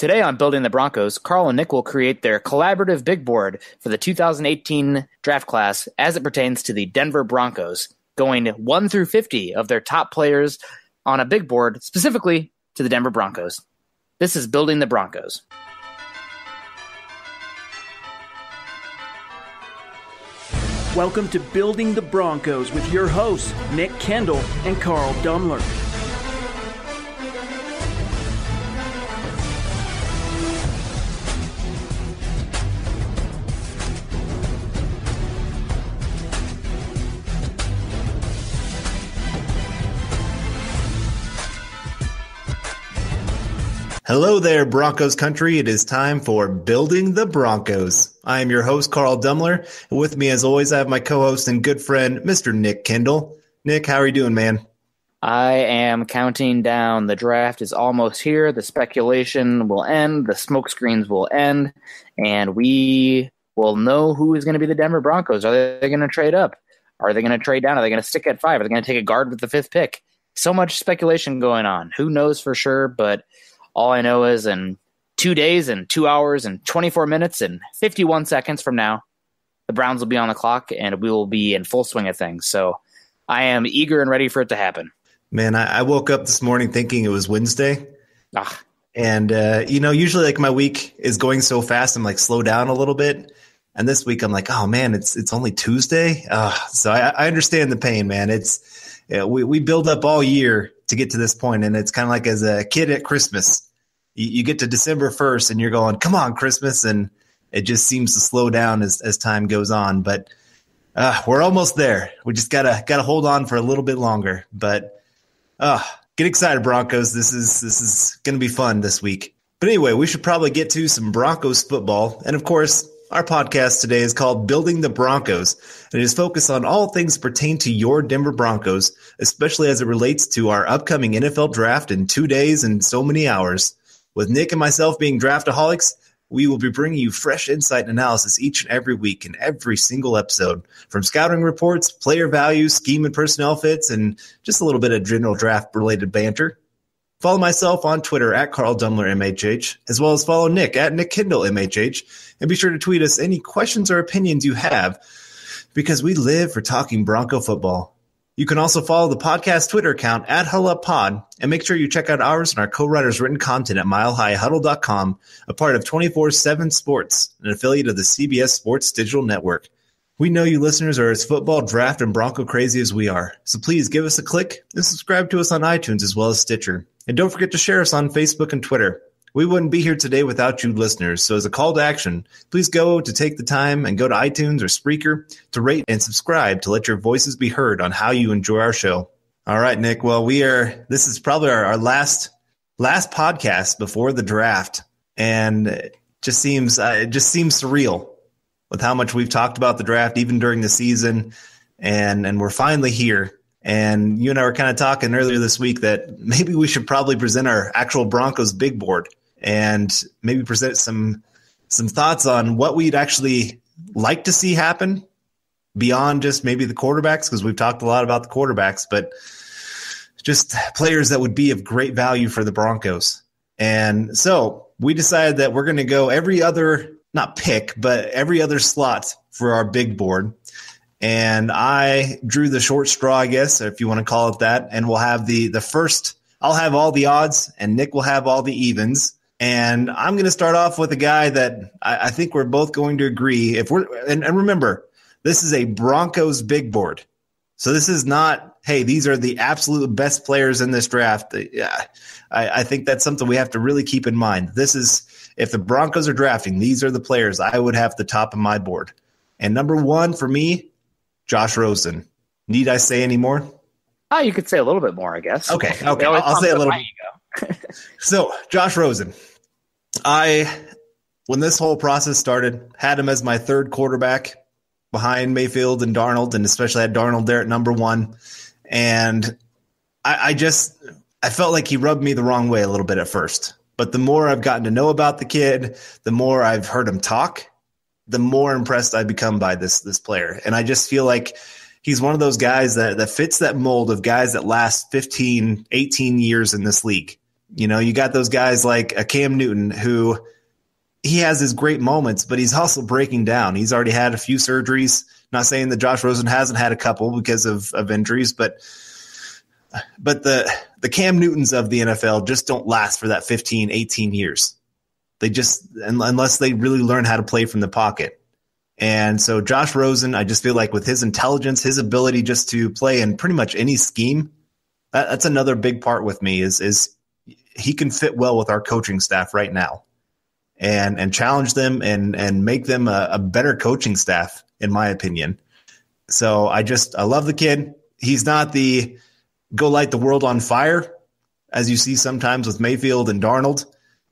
Today on Building the Broncos, Carl and Nick will create their collaborative big board for the 2018 draft class as it pertains to the Denver Broncos, going 1 through 50 of their top players on a big board, specifically to the Denver Broncos. This is Building the Broncos. Welcome to Building the Broncos with your hosts, Nick Kendall and Carl Dumler. Hello there, Broncos country. It is time for Building the Broncos. I am your host, Carl Dumler, and with me, as always, I have my co-host and good friend, Mr. Nick Kendall. Nick, how are you doing, man? I am counting down. The draft is almost here. The speculation will end. The smoke screens will end, and we will know who is going to be the Denver Broncos. Are they going to trade up? Are they going to trade down? Are they going to stick at 5? Are they going to take a guard with the 5th pick? So much speculation going on. Who knows for sure, but all I know is in 2 days and 2 hours and 24 minutes and 51 seconds from now, the Browns will be on the clock and we will be in full swing of things. So I am eager and ready for it to happen. Man, I woke up this morning thinking it was Wednesday. And, usually like my week is going so fast, I'm like, slow down a little bit. And this week I'm like, oh man, it's only Tuesday. So I understand the pain, man. We build up all year to get to this point, and it's kind of like as a kid at Christmas. You get to December 1st, and you're going, come on, Christmas, and it just seems to slow down as time goes on. But we're almost there. We just gotta hold on for a little bit longer. But get excited, Broncos. This is going to be fun this week. But anyway, we should probably get to some Broncos football. And, of course, our podcast today is called Building the Broncos, and it is focused on all things pertain to your Denver Broncos, especially as it relates to our upcoming NFL draft in 2 days and so many hours. With Nick and myself being draftaholics, we will be bringing you fresh insight and analysis each and every week in every single episode, from scouting reports, player values, scheme and personnel fits, and just a little bit of general draft-related banter. Follow myself on Twitter at Carl Dumler MHH, as well as follow Nick at Nick Kendall MHH, and be sure to tweet us any questions or opinions you have, because we live for talking Bronco football. You can also follow the podcast Twitter account at HuddleUpPod, and make sure you check out ours and our co-writers' written content at MileHighHuddle.com, a part of 24/7 Sports, an affiliate of the CBS Sports Digital Network. We know you listeners are as football, draft, and Bronco crazy as we are, so please give us a click and subscribe to us on iTunes as well as Stitcher. And don't forget to share us on Facebook and Twitter. We wouldn't be here today without you listeners, so as a call to action, please go to take the time and go to iTunes or Spreaker to rate and subscribe to let your voices be heard on how you enjoy our show. All right, Nick, well, this is probably our last podcast before the draft, and it just seems surreal with how much we've talked about the draft even during the season, and we're finally here. And you and I were kind of talking earlier this week that maybe we should probably present our actual Broncos big board and maybe present some thoughts on what we'd actually like to see happen beyond just maybe the quarterbacks, because we've talked a lot about the quarterbacks, but just players that would be of great value for the Broncos. And so we decided that we're going to go every other, not pick, but every other slot for our big board. And I drew the short straw, I guess, if you want to call it that. And we'll have the first, I'll have all the odds and Nick will have all the evens. And I'm going to start off with a guy that I think we're both going to agree. And remember, this is a Broncos big board. So this is not, hey, these are the absolute best players in this draft. I think that's something we have to really keep in mind. This is, if the Broncos are drafting, these are the players I would have at the top of my board. And number 1 for me, Josh Rosen. Need I say any more? You could say a little bit more, I guess. Okay. I'll say a little bit. So, Josh Rosen. When this whole process started, had him as my third quarterback behind Mayfield and Darnold, and especially had Darnold there at number 1. And I felt like he rubbed me the wrong way a little bit at first. But the more I've gotten to know about the kid, the more I've heard him talk, the more impressed I become by this player. And I just feel like he's one of those guys that fits that mold of guys that last 15, 18 years in this league. You know, you got those guys like a Cam Newton who he has his great moments, but he's also breaking down. He's already had a few surgeries. Not saying that Josh Rosen hasn't had a couple because of injuries, but the Cam Newtons of the NFL just don't last for that 15, 18 years. They just, unless they really learn how to play from the pocket. And so Josh Rosen, I just feel like with his intelligence, his ability just to play in pretty much any scheme, that's another big part with me is he can fit well with our coaching staff right now and challenge them and make them a better coaching staff, in my opinion. So I love the kid. He's not the go light the world on fire, as you see sometimes with Mayfield and Darnold,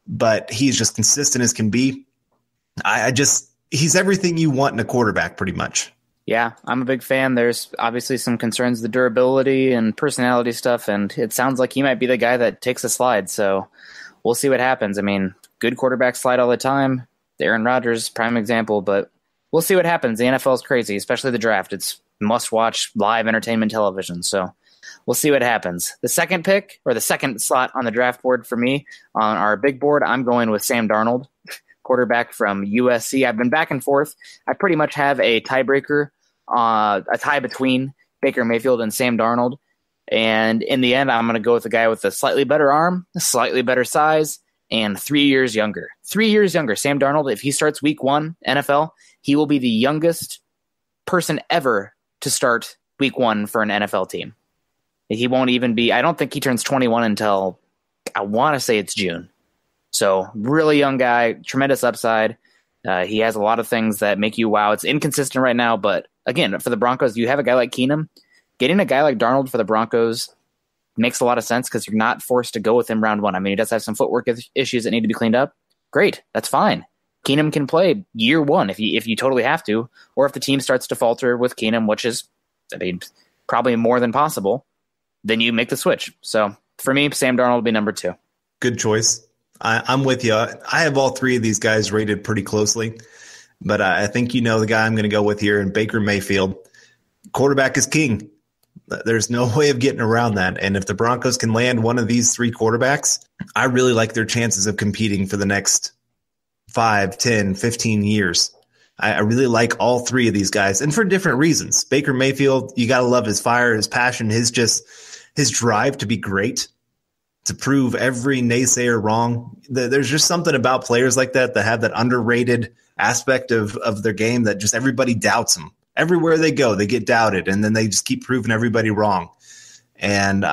but he's just consistent as can be. He's everything you want in a quarterback, pretty much. Yeah, I'm a big fan. There's obviously some concerns, the durability and personality stuff, and it sounds like he might be the guy that takes a slide. So we'll see what happens. I mean, good quarterbacks slide all the time. Aaron Rodgers, prime example, but we'll see what happens. The NFL is crazy, especially the draft. It's must-watch live entertainment television. So we'll see what happens. The second pick, or the second slot on the draft board for me, on our big board, I'm going with Sam Darnold, quarterback from USC. I've been back and forth. I pretty much have a tiebreaker, a tie between Baker Mayfield and Sam Darnold. And in the end, I'm going to go with the guy with a slightly better arm, a slightly better size, and 3 years younger. 3 years younger. Sam Darnold, if he starts week 1 NFL, he will be the youngest person ever to start week 1 for an NFL team. He won't even be, I don't think he turns 21 until, I want to say it's June. So really young guy, tremendous upside. He has a lot of things that make you wow. It's inconsistent right now, but again, for the Broncos, you have a guy like Keenum. Getting a guy like Darnold for the Broncos makes a lot of sense because you're not forced to go with him round 1. I mean, he does have some footwork issues that need to be cleaned up. Great, that's fine. Keenum can play year 1 if you totally have to, or if the team starts to falter with Keenum, which is, I mean, probably more than possible, then you make the switch. So for me, Sam Darnold will be number 2. Good choice. I'm with you. I have all 3 of these guys rated pretty closely, but I think you know the guy I'm going to go with here, and Baker Mayfield. Quarterback is king. There's no way of getting around that. And if the Broncos can land one of these 3 quarterbacks, I really like their chances of competing for the next 5, 10, 15 years. I really like all 3 of these guys, and for different reasons. Baker Mayfield, you got to love his fire, his passion, his drive to be great, to prove every naysayer wrong. There's just something about players like that have that underrated aspect of their game that just everybody doubts them. Everywhere they go, they get doubted, and then they just keep proving everybody wrong. And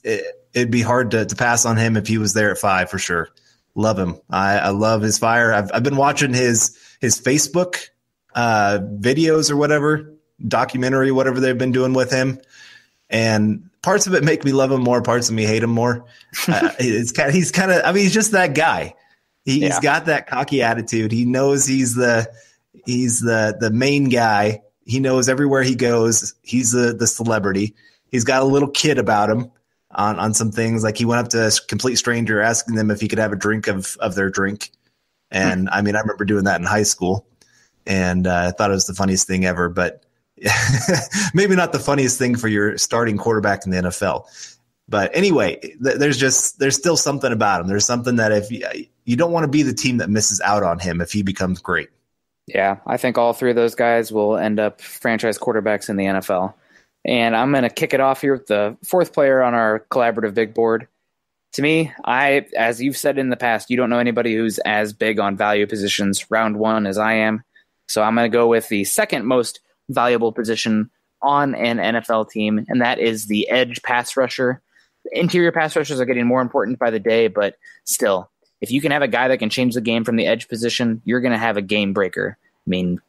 it'd be hard to pass on him if he was there at 5 for sure. Love him. I love his fire. I've been watching his Facebook videos or whatever, documentary, whatever they've been doing with him. And parts of it make me love him more. Parts of me hate him more. He's just that guy. He's got that cocky attitude. He knows he's the main guy. He knows everywhere he goes, he's the celebrity. He's got a little kid about him on some things. Like he went up to a complete stranger asking them if he could have a drink of their drink. And I mean, I remember doing that in high school, and I thought it was the funniest thing ever, but maybe not the funniest thing for your starting quarterback in the NFL. But anyway, there's still something about him. There's something that if you don't want to be the team that misses out on him if he becomes great. Yeah, I think all 3 of those guys will end up franchise quarterbacks in the NFL. And I'm going to kick it off here with the 4th player on our collaborative big board. To me, as you've said in the past, you don't know anybody who's as big on value positions round 1 as I am. So I'm going to go with the second most valuable position on an NFL team, and that is the edge pass rusher. Interior pass rushers are getting more important by the day, but still, if you can have a guy that can change the game from the edge position, you're going to have a game breaker. I mean,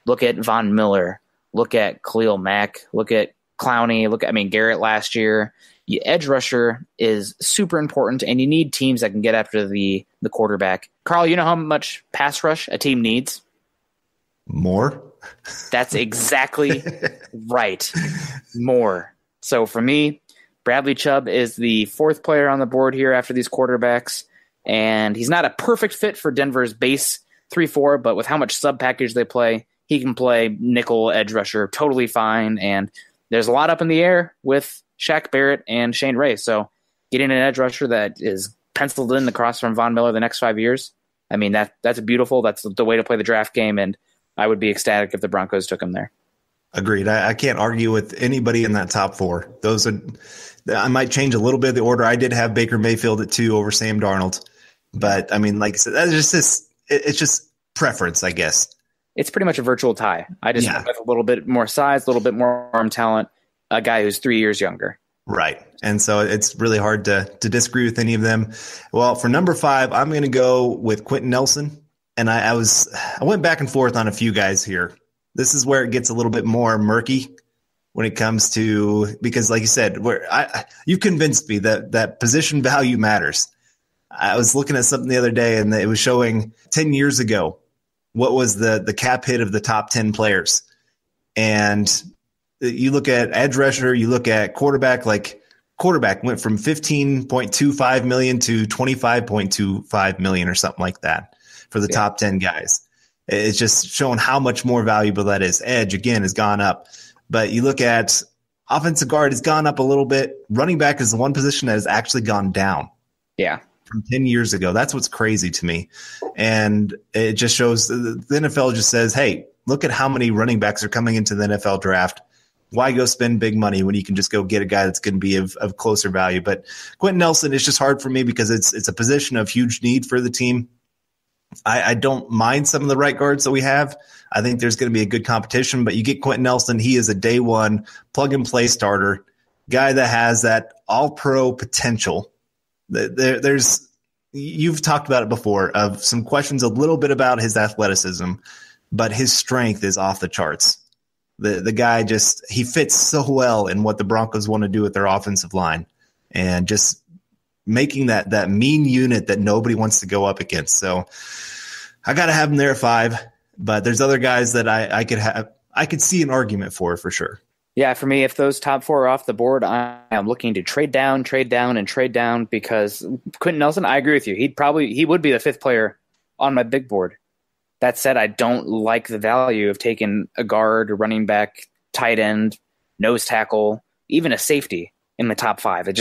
look at Von Miller, look at Khalil Mack, look at Clowney, Garrett last year. The edge rusher is super important, and you need teams that can get after the quarterback. Carl, you know how much pass rush a team needs? More? That's exactly right. More. So for me, Bradley Chubb is the 4th player on the board here after these quarterbacks, and he's not a perfect fit for Denver's base 3-4, but with how much sub package they play, he can play nickel edge rusher totally fine, and there's a lot up in the air with Shaq Barrett and Shane Ray. So getting an edge rusher that is penciled in across from Von Miller the next 5 years, I mean, that's beautiful. That's the way to play the draft game, and I would be ecstatic if the Broncos took him there. Agreed. I can't argue with anybody in that top 4. I might change a little bit of the order. I did have Baker Mayfield at 2 over Sam Darnold, but I mean, like I said, it's just preference, I guess. It's pretty much a virtual tie. I just went with a little bit more size, a little bit more arm talent, a guy who's 3 years younger. Right. And so it's really hard to disagree with any of them. Well, for number 5, I'm going to go with Quentin Nelson. And I went back and forth on a few guys here. This is where it gets a little bit more murky when it comes to, because like you said, you convinced me that position value matters. I was looking at something the other day and it was showing 10 years ago what was the cap hit of the top 10 players. And you look at edge rusher, you look at quarterback, like quarterback went from 15.25 million to 25.25 million or something like that for the top 10 guys. It's just showing how much more valuable that is. Edge, again, has gone up. But you look at offensive guard has gone up a little bit. Running back is the one position that has actually gone down. Yeah. From 10 years ago. That's what's crazy to me. And it just shows the NFL just says, hey, look at how many running backs are coming into the NFL draft. Why go spend big money when you can just go get a guy that's going to be of closer value? But Quentin Nelson is just hard for me because it's a position of huge need for the team. I don't mind some of the right guards that we have. I think there's going to be a good competition, but you get Quentin Nelson. He is a day one plug and play starter, guy that has that all pro potential. You've talked about it before of some questions a little bit about his athleticism, but his strength is off the charts. The guy he fits so well in what the Broncos want to do with their offensive line and just making that mean unit that nobody wants to go up against. So I got to have him there at 5, but there's other guys that I could see an argument for sure. Yeah, for me, if those top 4 are off the board, I am looking to trade down because Quentin Nelson, I agree with you. He would be the 5th player on my big board. That said, I don't like the value of taking a guard, a running back, tight end, nose tackle, even a safety in the top 5. I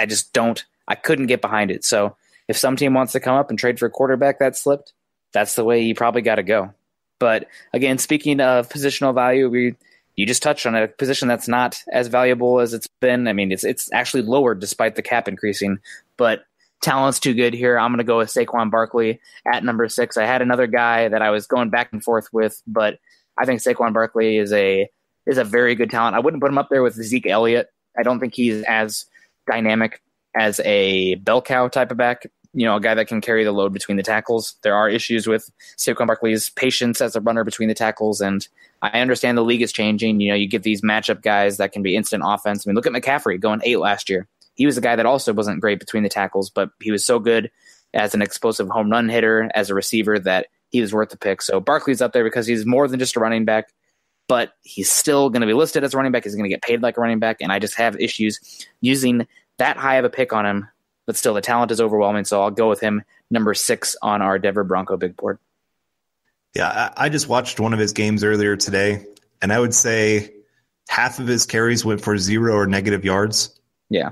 just don't. I couldn't get behind it. So if some team wants to come up and trade for a quarterback that slipped, that's the way you probably got to go. But again, speaking of positional value, you just touched on a position that's not as valuable as it's been. I mean, it's actually lowered despite the cap increasing, but talent's too good here. I'm going to go with Saquon Barkley at number 6. I had another guy that I was going back and forth with, but I think Saquon Barkley is a very good talent. I wouldn't put him up there with Zeke Elliott. I don't think he's as dynamic as a bell cow type of back, a guy that can carry the load between the tackles. There are issues with Saquon Barkley's patience as a runner between the tackles, and I understand the league is changing. You get these matchup guys that can be instant offense. I mean, look at McCaffrey going 8 last year. He was a guy that also wasn't great between the tackles, but he was so good as an explosive home run hitter, as a receiver, that he was worth the pick. So Barkley's up there because he's more than just a running back, but he's still going to be listed as a running back. He's going to get paid like a running back, and I just have issues using that high of a pick on him, but still the talent is overwhelming. So I'll go with him number 6 on our Denver Bronco big board. Yeah, I just watched one of his games earlier today, and I would say half of his carries went for 0 or negative yards. Yeah.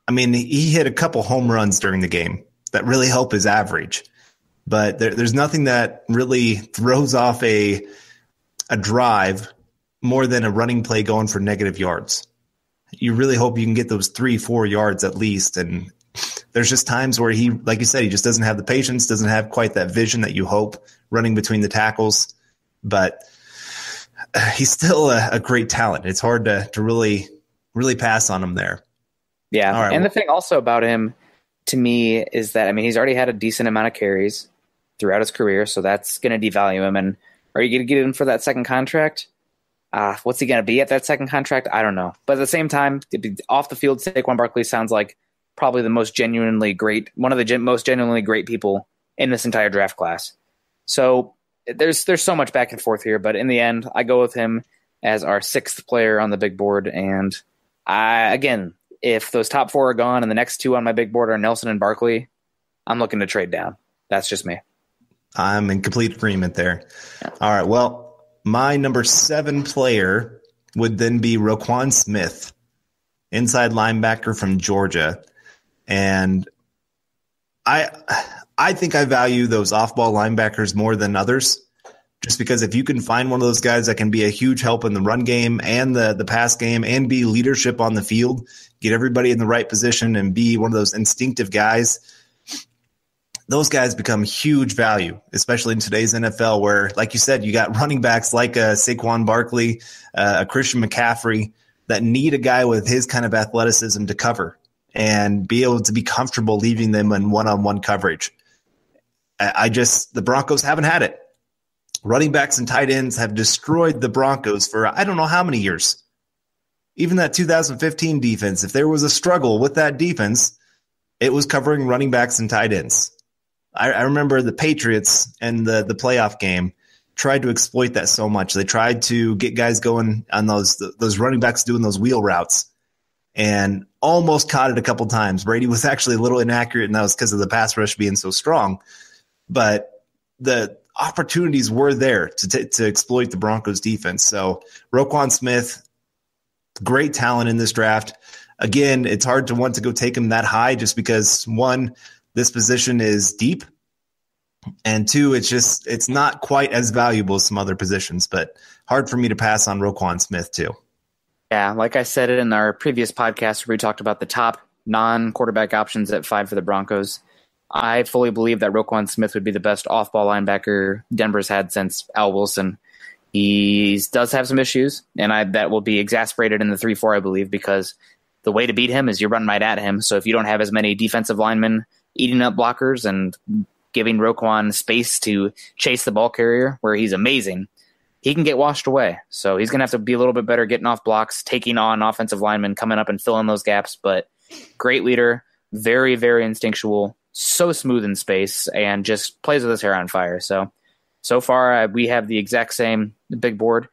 I mean, he hit a couple home runs during the game that really help his average, but there's nothing that really throws off a drive more than a running play going for negative yards. You really hope you can get those 3-4 yards at least. And there's just times where he, like you said, he just doesn't have the patience, doesn't have quite that vision that you hope running between the tackles, but he's still a great talent. It's hard to really, really pass on him there. Yeah. All right, and the thing also about him to me is that, I mean, he's already had a decent amount of carries throughout his career, so that's going to devalue him. And are you going to get him for that second contract? What's he going to be at that second contract? I don't know. But at the same time, off the field, Saquon Barkley sounds like probably the most genuinely great, one of the most genuinely great people in this entire draft class. So there's so much back and forth here, but in the end, I go with him as our 6th player on the big board. And again, if those top 4 are gone and the next 2 on my big board are Nelson and Barkley, I'm looking to trade down. That's just me. I'm in complete agreement there. Yeah. All right. Well, my number 7 player would then be Roquan Smith, inside linebacker from Georgia. And I think I value those off-ball linebackers more than others, just because if you can find one of those guys that can be a huge help in the run game and the pass game and be leadership on the field, get everybody in the right position and be one of those instinctive guys, those guys become huge value, especially in today's NFL where, like you said, you got running backs like Saquon Barkley, a Christian McCaffrey that need a guy with his kind of athleticism to cover and be able to be comfortable leaving them in one-on-one coverage. The Broncos haven't had it. Running backs and tight ends have destroyed the Broncos for I don't know how many years. Even that 2015 defense, if there was a struggle with that defense, it was covering running backs and tight ends. I remember the Patriots and the playoff game tried to exploit that so much. They tried to get guys going on those running backs doing those wheel routes and almost caught it a couple times. Brady was actually a little inaccurate, and that was because of the pass rush being so strong. But the opportunities were there to exploit the Broncos defense. So Roquan Smith, great talent in this draft. Again, it's hard to want to go take him that high just because, one, this position is deep, and two, it's not quite as valuable as some other positions, but hard for me to pass on Roquan Smith too. Yeah, like I said in our previous podcast where we talked about the top non-quarterback options at 5 for the Broncos, I fully believe that Roquan Smith would be the best off-ball linebacker Denver's had since Al Wilson. He does have some issues, and that will be exacerbated in the 3-4, I believe, because the way to beat him is you run right at him. So if you don't have as many defensive linemen eating up blockers and giving Roquan space to chase the ball carrier, where he's amazing, he can get washed away. So he's going to have to be a little bit better getting off blocks, taking on offensive linemen, coming up and filling those gaps. But great leader, very, very instinctual, so smooth in space, and just plays with his hair on fire. So far, we have the exact same big board.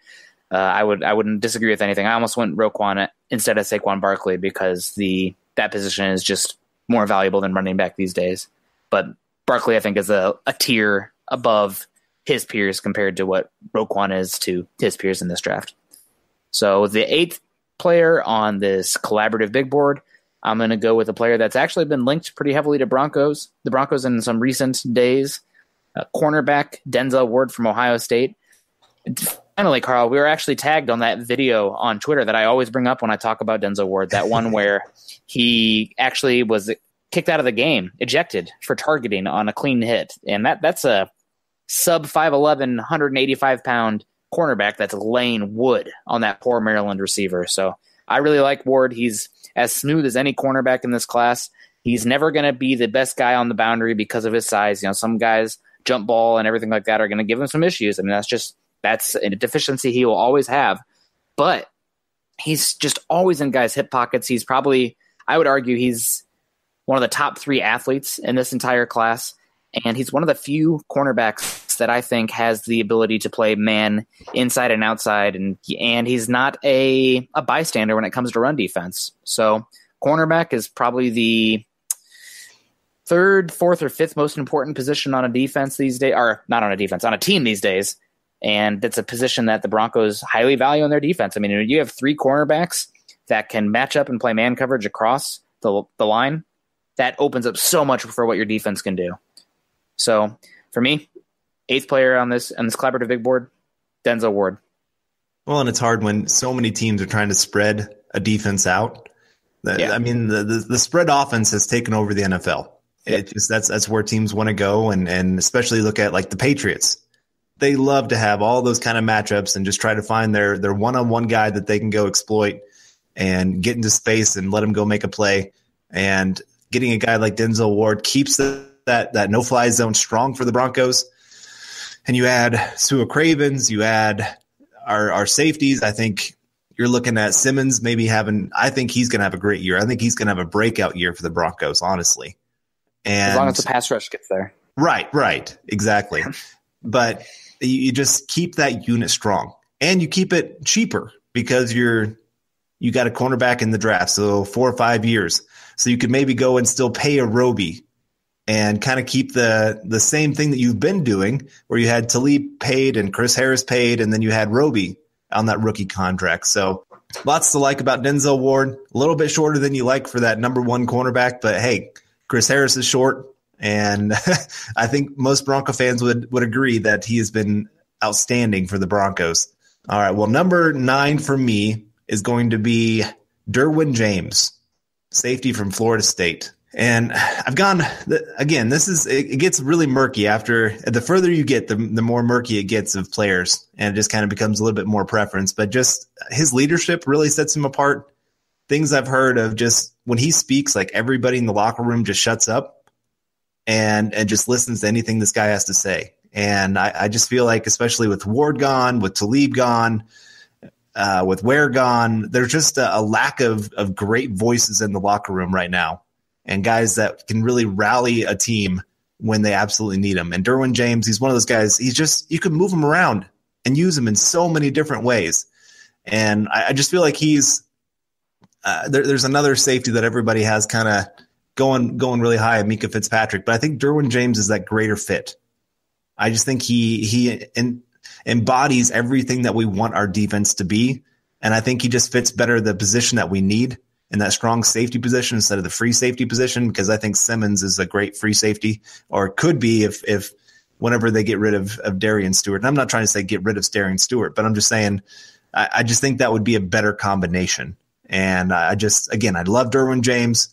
I wouldn't disagree with anything. I almost went Roquan instead of Saquon Barkley because that position is just more valuable than running back these days. But Barkley, I think, is a tier above his peers compared to what Roquan is to his peers in this draft. So the 8th player on this collaborative big board, I'm going to go with a player that's actually been linked pretty heavily to the Broncos in some recent days. Cornerback Denzel Ward from Ohio State. Finally, Carl, we were actually tagged on that video on Twitter that I always bring up when I talk about Denzel Ward, that one where he actually was kicked out of the game, ejected for targeting on a clean hit. And that's a sub 5'11", 185-pound cornerback that's laying wood on that poor Maryland receiver. So I really like Ward. He's as smooth as any cornerback in this class. He's never going to be the best guy on the boundary because of his size. You know, some guys jump ball and everything like that are going to give him some issues. I mean, that's a deficiency he will always have. But he's just always in guys' hip pockets. He's probably, I would argue, he's one of the top 3 athletes in this entire class. And he's one of the few cornerbacks that I think has the ability to play man inside and outside. And he's not a bystander when it comes to run defense. So cornerback is probably the 3rd, 4th, or 5th most important position on a defense these days, or not on a defense, on a team these days. And it's a position that the Broncos highly value in their defense. I mean, you have 3 cornerbacks that can match up and play man coverage across the line. That opens up so much for what your defense can do. So for me, 8th player on this collaborative big board, Denzel Ward. Well, and it's hard when so many teams are trying to spread a defense out. I mean, the spread offense has taken over the NFL. Yep. That's where teams want to go, and especially look at like the Patriots. They love to have all those kind of matchups and just try to find their one-on-one guy that they can go exploit and get into space and let him go make a play. And getting a guy like Denzel Ward keeps that no-fly zone strong for the Broncos. And you add Sua Cravens, you add our safeties. I think you're looking at Simmons maybe I think he's going to have a great year. I think he's going to have a breakout year for the Broncos, honestly. And as long as the pass rush gets there. Right, exactly. But you just keep that unit strong, and you keep it cheaper because you got a cornerback in the draft, so 4 or 5 years. So you could maybe go and still pay a Roby and kind of keep the same thing that you've been doing, where you had Talib paid and Chris Harris paid, and then you had Roby on that rookie contract. So Lots to like about Denzel Ward. A little bit shorter than you like for that number one cornerback, but hey, Chris Harris is short, and I think most Bronco fans would agree that he has been outstanding for the Broncos. All right, well, number 9 for me is going to be Derwin James, safety from Florida State. And I've gone, again, it gets really murky after, the further you get, the more murky it gets of players, and it just kind of becomes a little bit more preference. But just his leadership really sets him apart. Things I've heard of, just when he speaks, like everybody in the locker room just shuts up and just listens to anything this guy has to say. And I just feel like, especially with Ward gone, with Talib gone, with Ware gone, there's just a lack of great voices in the locker room right now, and guys that can really rally a team when they absolutely need them. And Derwin James, he's one of those guys, you can move him around and use him in so many different ways. And I just feel like he's there's another safety that everybody has kind of going really high, Mika Fitzpatrick. But I think Derwin James is that greater fit. I just think he embodies everything that we want our defense to be. And I think he just fits better the position that we need in that strong safety position instead of the free safety position, because I think Simmons is a great free safety, or could be if whenever they get rid of Darian Stewart. And I'm not trying to say get rid of Darian Stewart, but I'm just saying I just think that would be a better combination. And I love Derwin James.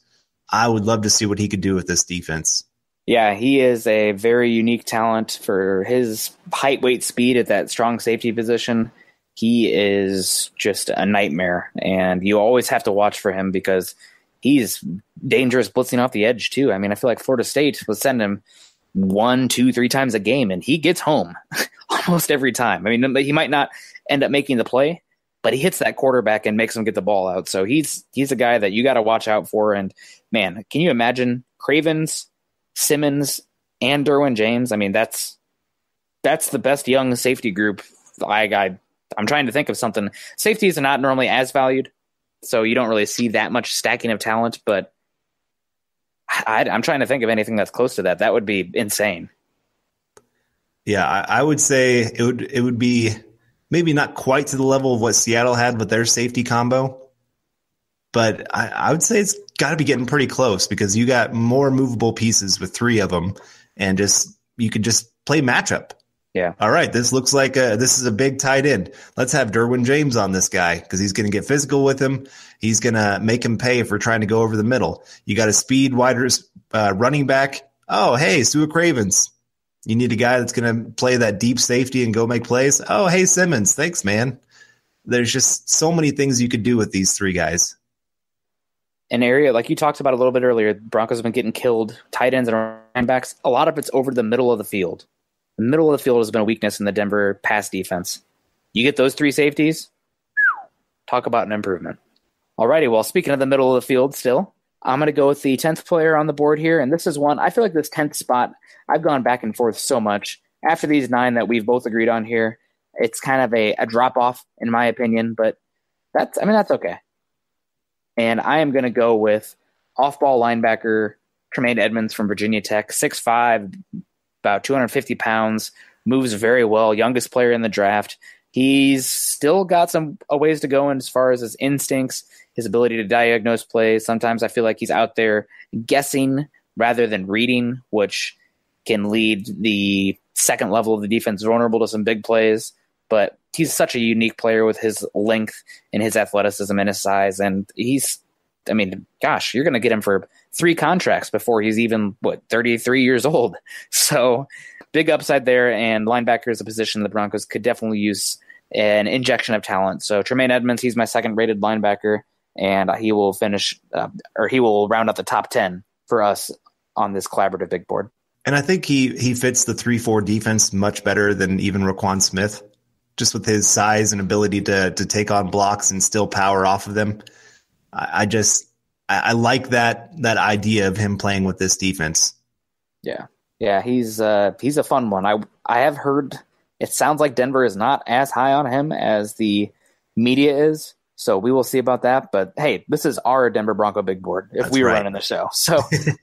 I would love to see what he could do with this defense. Yeah, he is a very unique talent for his height, weight, speed at that strong safety position. He is just a nightmare, and you always have to watch for him because he's dangerous blitzing off the edge too. I mean, I feel like Florida State would send him 1, 2, 3 times a game, and he gets home almost every time. I mean, he might not end up making the play, but he hits that quarterback and makes him get the ball out. So he's a guy that you got to watch out for. And man, can you imagine Cravens, Simmons, and Derwin James? I mean, that's the best young safety group. I'm trying to think of something. Safeties are not normally as valued, so you don't really see that much stacking of talent, but I'm trying to think of anything that's close to that. That would be insane. Yeah, I would say it would be maybe not quite to the level of what Seattle had with their safety combo, but I would say it's got to be getting pretty close, because you got more movable pieces with 3 of them, and you could just play matchup. Yeah. All right, this looks like this is a big tight end. Let's have Derwin James on this guy, because he's going to get physical with him. He's going to make him pay for trying to go over the middle. You got a speed wider running back. Oh, hey, Stuart Cravens. You need a guy that's going to play that deep safety and go make plays. Oh, hey, Simmons. Thanks, man. There's just so many things you could do with these 3 guys. An area, like you talked about a little bit earlier, Broncos have been getting killed, tight ends and running backs. A lot of it's over the middle of the field. The middle of the field has been a weakness in the Denver pass defense. You get those 3 safeties, talk about an improvement. Alrighty, well, speaking of the middle of the field still, I'm going to go with the 10th player on the board here, and this is one, I feel like this 10th spot, I've gone back and forth so much. After these 9 that we've both agreed on here, it's kind of a drop-off, in my opinion, but that's okay. And I am going to go with off-ball linebacker Tremaine Edmonds from Virginia Tech, 6'5", about 250 pounds, moves very well, youngest player in the draft. He's still got some ways to go in as far as his instincts, his ability to diagnose plays. Sometimes I feel like he's out there guessing rather than reading, which can lead the second level of the defense vulnerable to some big plays. But he's such a unique player with his length and his athleticism and his size. And you're going to get him for 3 contracts before he's even, 33 years old. So big upside there, and linebacker is a position the Broncos could definitely use an injection of talent. So Tremaine Edmonds, he's my second rated linebacker, and he will he will round out the top 10 for us on this collaborative big board. And I think he fits the 3-4 defense much better than even Raquan Smith, just with his size and ability to take on blocks and still power off of them. I like that idea of him playing with this defense. Yeah, he's a fun one. I have heard it sounds like Denver is not as high on him as the media is, so we will see about that. But hey, this is our Denver Bronco big board if we were running the show. So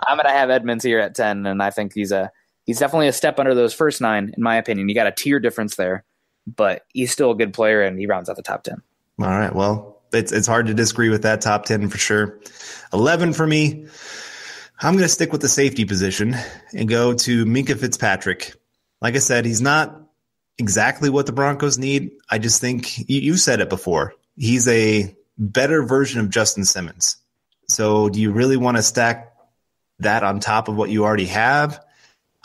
I'm going to have Edmonds here at 10, and I think he's definitely a step under those first 9, in my opinion. You got a tier difference there, but he's still a good player, and he rounds out the top 10. All right, well, It's hard to disagree with that top 10 for sure. 11 for me, I'm going to stick with the safety position and go to Minkah Fitzpatrick. Like I said, he's not exactly what the Broncos need. I just think you said it before. He's a better version of Justin Simmons. So do you really want to stack that on top of what you already have?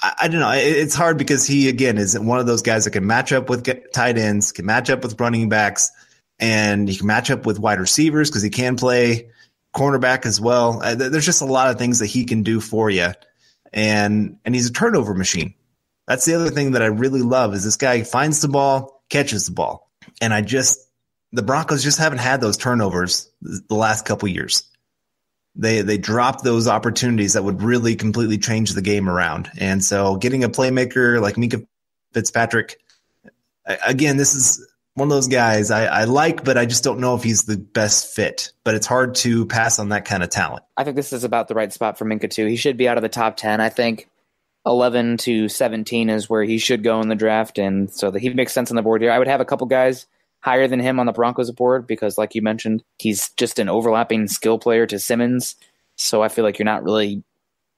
I don't know. It's hard because he, again, is one of those guys that can match up with tight ends, can match up with running backs, and he can match up with wide receivers because he can play cornerback as well. There's just a lot of things that he can do for you. And he's a turnover machine. That's the other thing that I really love is this guy finds the ball, catches the ball. And the Broncos just haven't had those turnovers the last couple years. They dropped those opportunities that would really completely change the game around. And so getting a playmaker like Minkah Fitzpatrick, again, this is one of those guys I like, but I just don't know if he's the best fit. But it's hard to pass on that kind of talent. I think this is about the right spot for Minkah, too. He should be out of the top 10. I think 11 to 17 is where he should go in the draft, and so that he makes sense on the board here. I would have a couple guys higher than him on the Broncos board because, like you mentioned, he's just an overlapping skill player to Simmons, so I feel like you're not really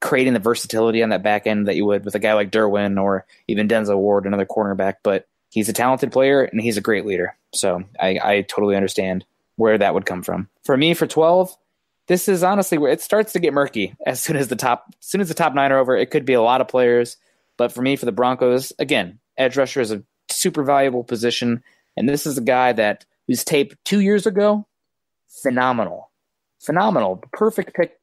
creating the versatility on that back end that you would with a guy like Derwin or even Denzel Ward, another cornerback, but he's a talented player, and he's a great leader, so I totally understand where that would come from. For me, for 12, this is honestly where it starts to get murky as soon as the top 9 are over. It could be a lot of players, but for me, for the Broncos, again, edge rusher is a super valuable position, and this is a guy whose tape 2 years ago, phenomenal, perfect pick,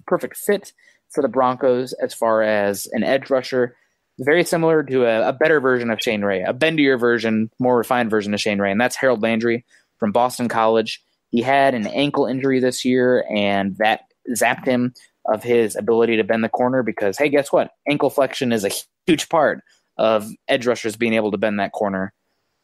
perfect fit for the Broncos as far as an edge rusher, very similar to a better version of Shane Ray, a bendier version, more refined version of Shane Ray, and that's Harold Landry from Boston College. He had an ankle injury this year, and that zapped him of his ability to bend the corner because, hey, guess what? Ankle flexion is a huge part of edge rushers being able to bend that corner.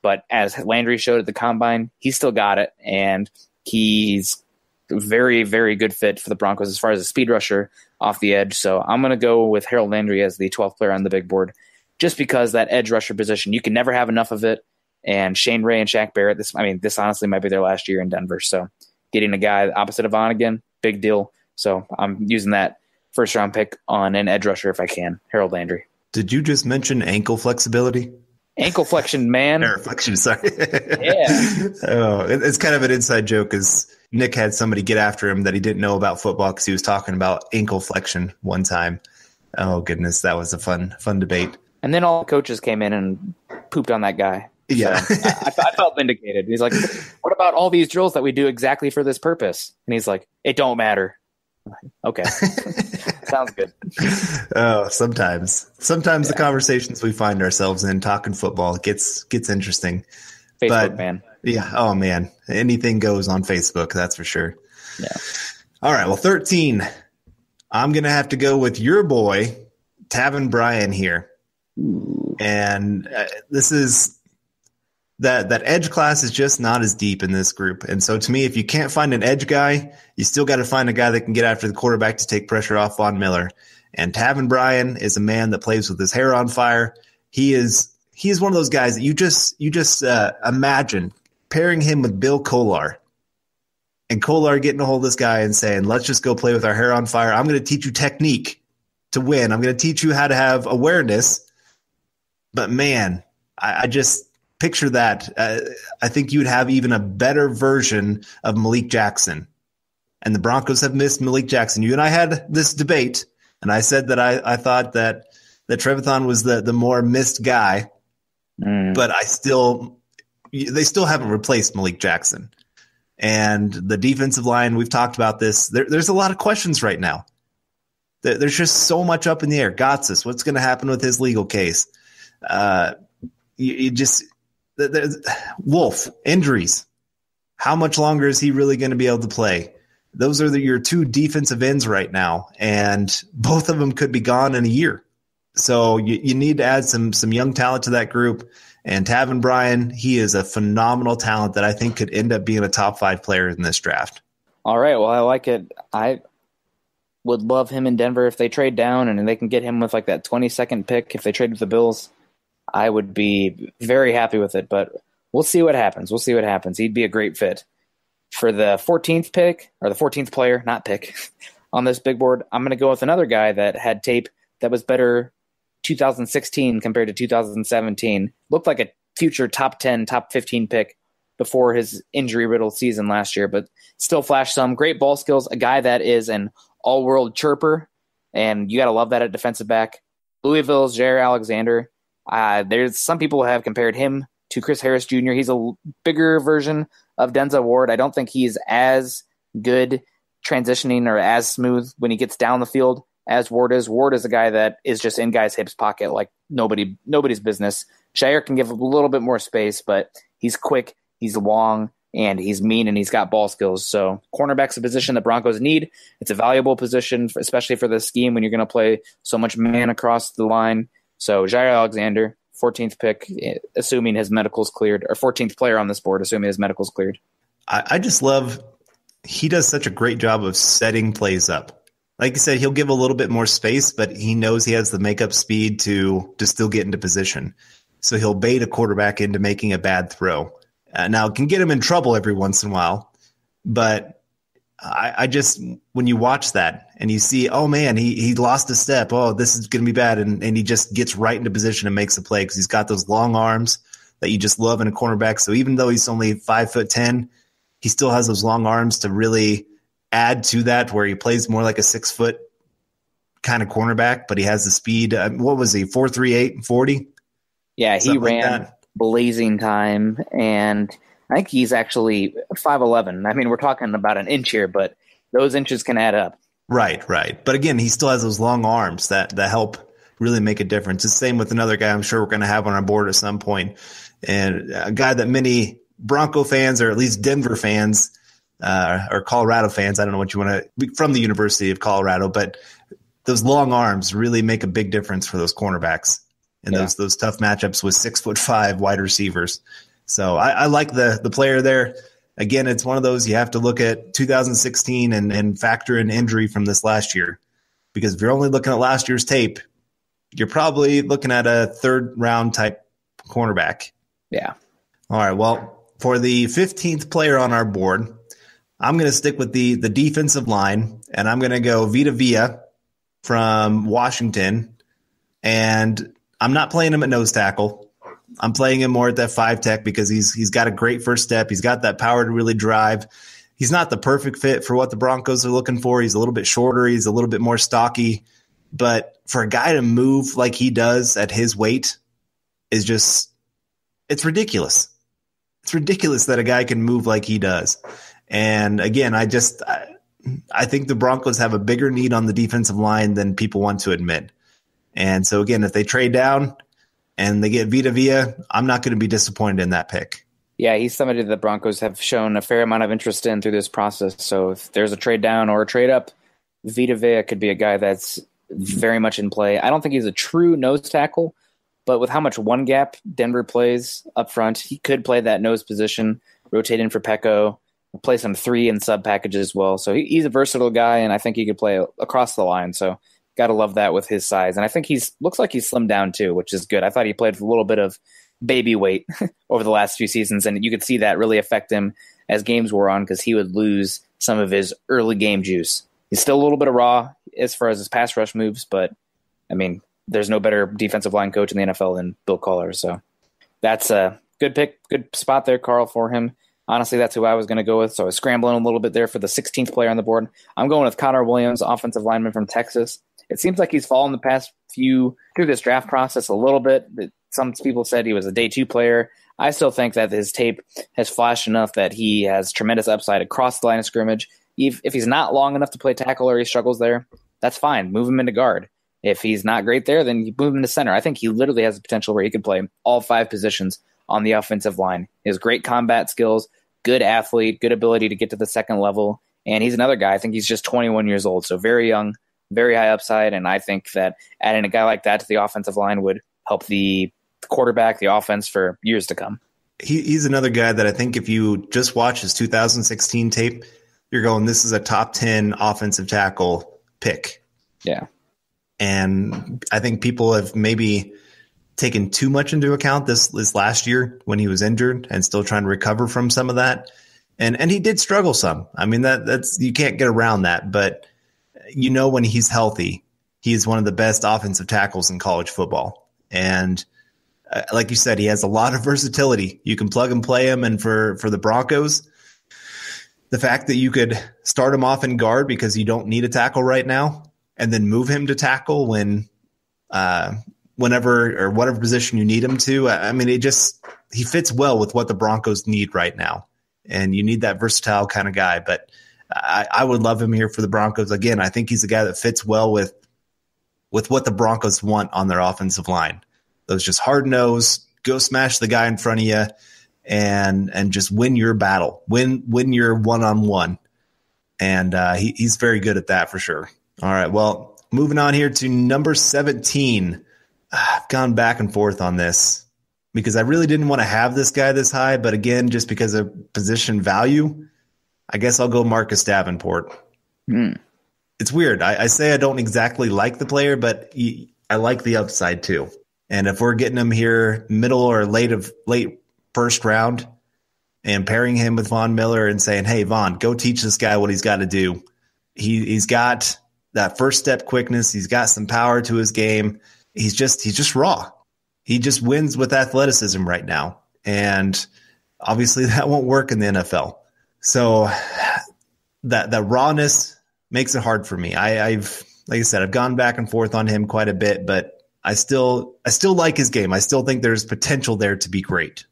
But as Landry showed at the Combine, he still got it, and he's a very, very good fit for the Broncos as far as a speed rusher off the edge. So I'm going to go with Harold Landry as the 12th player on the big board just because that edge rusher position, you can never have enough of it. And Shane Ray and Shaq Barrett, this honestly might be their last year in Denver. So getting a guy opposite of Vaughn again, big deal. So I'm using that first-round pick on an edge rusher if I can, Harold Landry. Did you just mention ankle flexibility? Ankle flexion, man. Or flexion, sorry. Yeah. It's kind of an inside joke because Nick had somebody get after him that he didn't know about football because he was talking about ankle flexion one time. Oh, goodness, that was a fun debate. And then all the coaches came in and pooped on that guy. Yeah. So I felt vindicated. He's like, what about all these drills that we do exactly for this purpose? And he's like, it don't matter. Okay. Sounds good. Oh, sometimes the conversations we find ourselves in talking football gets interesting. Facebook, man. Yeah. Oh, man. Anything goes on Facebook. That's for sure. Yeah. All right. Well, 13. I'm going to have to go with your boy, Taven Bryan here. Ooh. And this is that edge class is just not as deep in this group. And so to me, if you can't find an edge guy, you still got to find a guy that can get after the quarterback to take pressure off Von Miller. And Taven Bryan is a man that plays with his hair on fire. He is one of those guys that you just imagine pairing him with Bill Kollar and Kollar getting a hold of this guy and saying, let's just go play with our hair on fire. I'm going to teach you technique to win. I'm going to teach you how to have awareness. But man, I just picture that. I think you'd have even a better version of Malik Jackson. And the Broncos have missed Malik Jackson. You and I had this debate, and I said that I thought that Trevathan was the more missed guy, but they still haven't replaced Malik Jackson. And the defensive line, we've talked about this. There's a lot of questions right now. There's just so much up in the air. Gotsis, what's going to happen with his legal case? Wolf, injuries. How much longer is he really going to be able to play? Those are your two defensive ends right now, and both of them could be gone in a year. So you need to add some young talent to that group. And Taven Bryan, he is a phenomenal talent that I think could end up being a top 5 player in this draft. All right, well, I like it. I would love him in Denver if they trade down and they can get him with like that 22nd pick. If they trade with the Bills, I would be very happy with it, but we'll see what happens. He'd be a great fit For the 14th pick, or the 14th player, not pick, on this big board, I'm going to go with another guy that had tape that was better 2016 compared to 2017. Looked like a future top 10, top 15 pick before his injury-riddled season last year, but still flashed some great ball skills. A guy that is an all-world chirper, and you got to love that at defensive back. Louisville's Jair Alexander. There's some people have compared him to Chris Harris Jr. He's a bigger version of Denzel Ward. I don't think he's as good transitioning or as smooth when he gets down the field as Ward is. Ward is a guy that is just in guys' hips pocket like nobody's business. Jair can give a little bit more space, but he's quick, he's long, and he's mean, and he's got ball skills. So cornerback's a position that Broncos need. It's a valuable position, especially for this scheme when you're going to play so much man across the line. So Jair Alexander, 14th pick, assuming his medical's cleared, or 14th player on this board, assuming his medical's cleared. I just love he does such a great job of setting plays up. Like you said, he'll give a little bit more space, but he knows he has the makeup speed to still get into position. So he'll bait a quarterback into making a bad throw. Now, it can get him in trouble every once in a while, but I just, when you watch that and you see, oh man, he lost a step. Oh, this is going to be bad. And he just gets right into position and makes a play because he's got those long arms that you just love in a cornerback. So even though he's only 5'10", he still has those long arms to really add to that, where he plays more like a 6 foot kind of cornerback, but he has the speed. What was he? 4.38 40? Yeah, he ran like blazing time, and I think he's actually 5'11". I mean, we're talking about an inch here, but those inches can add up. Right. But again, he still has those long arms that help really make a difference. It's the same with another guy I'm sure we're going to have on our board at some point, and a guy that many Bronco fans, or at least Denver fans, or Colorado fans, I don't know what you want to, from the University of Colorado, but those long arms really make a big difference for those cornerbacks and those tough matchups with 6'5" wide receivers. So I like the player there. Again, it's one of those you have to look at 2016 and factor in injury from this last year, because if you're only looking at last year's tape, you're probably looking at a third round type cornerback. Yeah. All right. Well, for the 15th player on our board, I'm going to stick with the defensive line, and I'm going to go Vita Vea from Washington. And I'm not playing him at nose tackle. I'm playing him more at that 5 tech because he's got a great first step. He's got that power to really drive. He's not the perfect fit for what the Broncos are looking for. He's a little bit shorter. He's a little bit more stocky. But for a guy to move like he does at his weight is just – it's ridiculous. It's ridiculous that a guy can move like he does. And again, I think the Broncos have a bigger need on the defensive line than people want to admit. And so again, if they trade down and they get Vita Vea, I'm not going to be disappointed in that pick. Yeah, he's somebody that the Broncos have shown a fair amount of interest in through this process. So if there's a trade down or a trade up, Vita Vea could be a guy that's very much in play. I don't think he's a true nose tackle, but with how much one gap Denver plays up front, he could play that nose position, rotate in for Pecco, play some 3 and sub packages as well. So he's a versatile guy, and I think he could play across the line. So got to love that with his size. And I think looks like he's slimmed down too, which is good. I thought he played with a little bit of baby weight over the last few seasons, and you could see that really affect him as games wore on because he would lose some of his early game juice. He's still a little bit of raw as far as his pass rush moves, but I mean, there's no better defensive line coach in the NFL than Bill Collar. So that's a good pick, good spot there, Carl, for him. Honestly, that's who I was going to go with. So I was scrambling a little bit there for the 16th player on the board. I'm going with Connor Williams, offensive lineman from Texas. It seems like he's fallen the past few through this draft process a little bit. Some people said he was a day 2 player. I still think that his tape has flashed enough that he has tremendous upside across the line of scrimmage. If he's not long enough to play tackle or he struggles there, that's fine. Move him into guard. If he's not great there, then you move him to center. I think he literally has the potential where he could play all 5 positions on the offensive line. He has great combat skills, good athlete, good ability to get to the second level, and he's another guy. I think he's just 21 years old, so very young, very high upside, and I think that adding a guy like that to the offensive line would help the quarterback, the offense for years to come. He's another guy that I think if you just watch his 2016 tape, you're going, this is a top 10 offensive tackle pick. Yeah. And I think people have maybe taken too much into account this last year when he was injured and still trying to recover from some of that. And he did struggle some. I mean, that's you can't get around that. But when he's healthy, he is one of the best offensive tackles in college football. And like you said, he has a lot of versatility. You can plug and play him. And for the Broncos, the fact that you could start him off in guard because you don't need a tackle right now, and then move him to tackle whenever or whatever position you need him to. I mean, he fits well with what the Broncos need right now. And you need that versatile kind of guy. But I would love him here for the Broncos. Again, I think he's a guy that fits well with what the Broncos want on their offensive line. Those just hard-nosed, go smash the guy in front of you and just win your battle, win your one-on-one. And he's very good at that for sure. All right, well, moving on here to number 17. I've gone back and forth on this because I really didn't want to have this guy this high, but again, just because of position value, I guess I'll go Marcus Davenport. It's weird. I say I don't exactly like the player, but I like the upside too. And if we're getting him here middle or late first round and pairing him with Von Miller and saying, hey, Von, go teach this guy what he's got to do. He's got that first step quickness. He's got some power to his game. He's just raw. He just wins with athleticism right now. And obviously that won't work in the NFL. So that rawness makes it hard for me. Like I said, I've gone back and forth on him quite a bit, but I still like his game. I still think there's potential there to be great.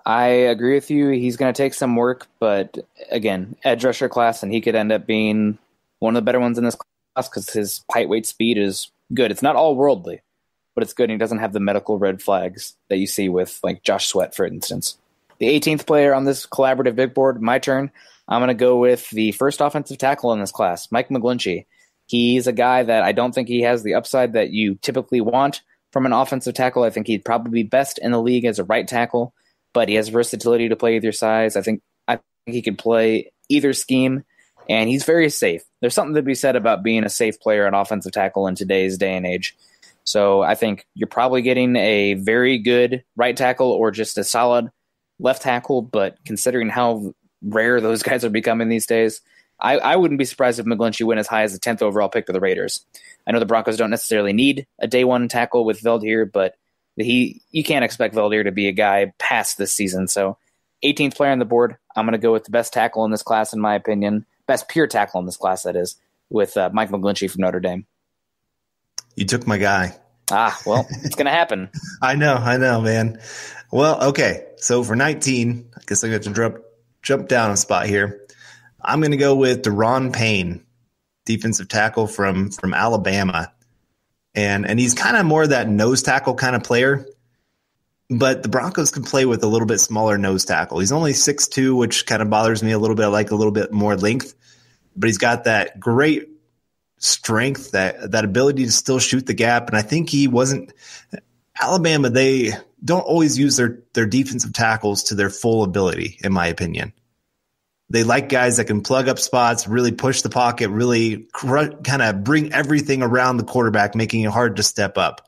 I agree with you. He's going to take some work, but again, edge rusher class, and he could end up being one of the better ones in this class because his height, weight, speed is good. It's not all worldly, but it's good. And he doesn't have the medical red flags that you see with like Josh Sweat, for instance. The 18th player on this collaborative big board, my turn. I'm going to go with the first offensive tackle in this class, Mike McGlinchey. He's a guy that I don't think he has the upside that you typically want from an offensive tackle. I think he'd probably be best in the league as a right tackle, but he has versatility to play either size. I think he could play either scheme, and he's very safe. There's something to be said about being a safe player at offensive tackle in today's day and age. So I think you're probably getting a very good right tackle or just a solid left tackle, but considering how rare those guys are becoming these days, I wouldn't be surprised if McGlinchey went as high as the 10th overall pick to the Raiders. I know the Broncos don't necessarily need a day one tackle with Veldier, but you can't expect Veldier to be a guy past this season. So 18th player on the board, I'm going to go with the best tackle in this class, in my opinion. Best pure tackle in this class, that is, with Mike McGlinchey from Notre Dame. You took my guy. Well, it's going to happen. I know, man. Well, okay. So for 19, I guess I got to jump down a spot here. I'm going to go with Deron Payne, defensive tackle from Alabama. And he's kind of more that nose tackle kind of player. But the Broncos can play with a little bit smaller nose tackle. He's only 6'2", which kind of bothers me a little bit. I like a little bit more length. But he's got that great strength, that ability to still shoot the gap. And I think Alabama, they don't always use their defensive tackles to their full ability, in my opinion. They like guys that can plug up spots, really push the pocket, really kind of bring everything around the quarterback, making it hard to step up.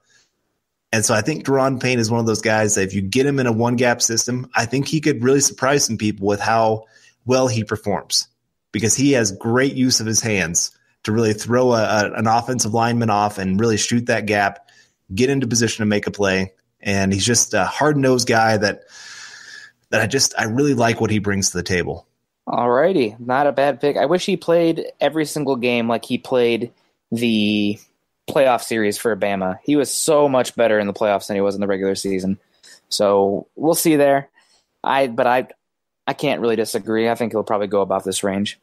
And so I think Deron Payne is one of those guys that if you get him in a one-gap system, I think he could really surprise some people with how well he performs because he has great use of his hands to really throw an offensive lineman off and really shoot that gap, get into position to make a play. And he's just a hard-nosed guy that I really like what he brings to the table. Alrighty, not a bad pick. I wish he played every single game like he played the playoff series for Bama. He was so much better in the playoffs than he was in the regular season. So we'll see there. But I can't really disagree. I think he'll probably go above this range.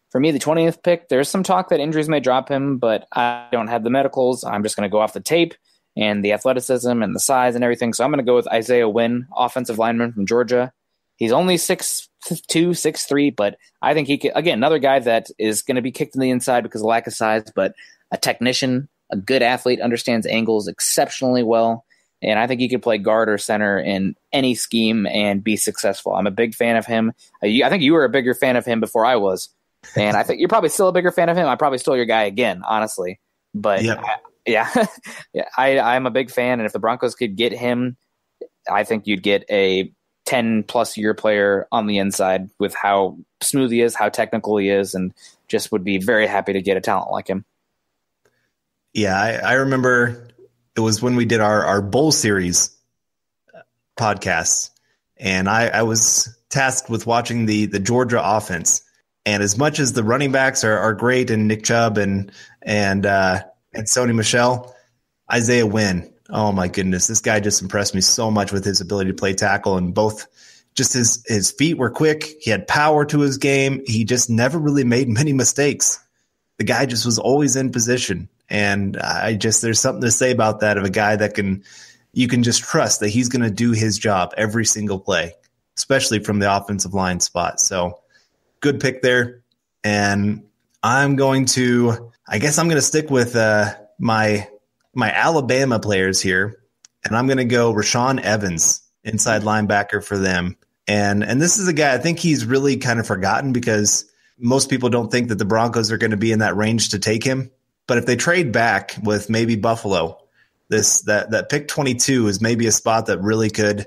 For me, the 20th pick, there's some talk that injuries may drop him, but I don't have the medicals. I'm just going to go off the tape and the athleticism and the size and everything. So I'm going to go with Isaiah Wynn, offensive lineman from Georgia. He's only 6'2", 6'3", but I think he could, again, another guy that is going to be kicked in the inside because of lack of size, but a technician, a good athlete, understands angles exceptionally well, and I think he could play guard or center in any scheme and be successful. I'm a big fan of him. I think you were a bigger fan of him before I was, and I think you're probably still a bigger fan of him. I probably stole your guy again, honestly. But I'm a big fan, and if the Broncos could get him, I think you'd get a 10-plus year player on the inside with how smooth he is, how technical he is, and just would be very happy to get a talent like him. Yeah, I remember it was when we did our bowl series podcasts, and I was tasked with watching the Georgia offense. And as much as the running backs are great, and Nick Chubb and Sony Michel, Isaiah Wynn, oh my goodness, this guy just impressed me so much with his ability to play tackle, and both just his feet were quick. He had power to his game. He just never really made many mistakes. The guy just was always in position. And there's something to say about that, of a guy that you can just trust that he's going to do his job every single play, especially from the offensive line spot. So good pick there. And I'm going to stick with my Alabama players here, and I'm going to go Rashaan Evans, inside linebacker for them. And this is a guy, I think he's really kind of forgotten because most people don't think that the Broncos are going to be in that range to take him. But if they trade back with maybe Buffalo, that pick 22 is maybe a spot that really could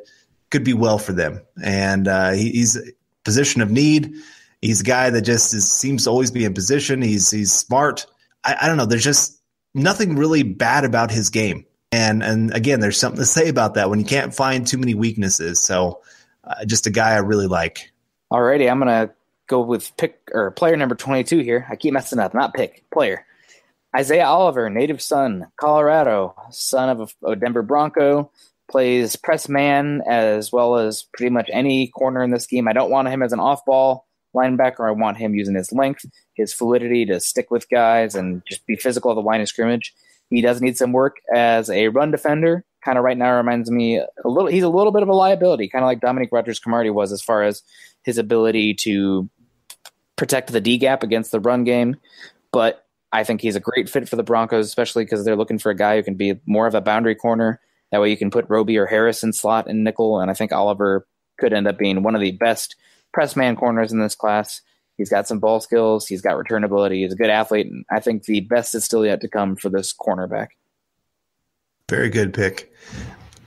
be well for them. And he's a position of need. He's a guy that just seems to always be in position. He's smart. I don't know. There's just nothing really bad about his game. And again, there's something to say about that when you can't find too many weaknesses. So just a guy I really like. Alrighty, I'm going to go with player number 22 here. I keep messing up. Not player. Isaiah Oliver, native son, Colorado, son of a Denver Bronco, plays press man as well as pretty much any corner in the scheme. I don't want him as an off-ball linebacker. I want him using his length, his fluidity to stick with guys and just be physical at the line of scrimmage. He does need some work as a run defender. Kind of right now reminds me he's a little bit of a liability, kind of like Dominique Rodgers-Cromartie was as far as his ability to protect the D gap against the run game. But I think he's a great fit for the Broncos, especially because they're looking for a guy who can be more of a boundary corner. That way you can put Roby or Harris in slot and nickel, and I think Oliver could end up being one of the best press man corners in this class. He's got some ball skills. He's got return ability. He's a good athlete, and I think the best is still yet to come for this cornerback. Very good pick.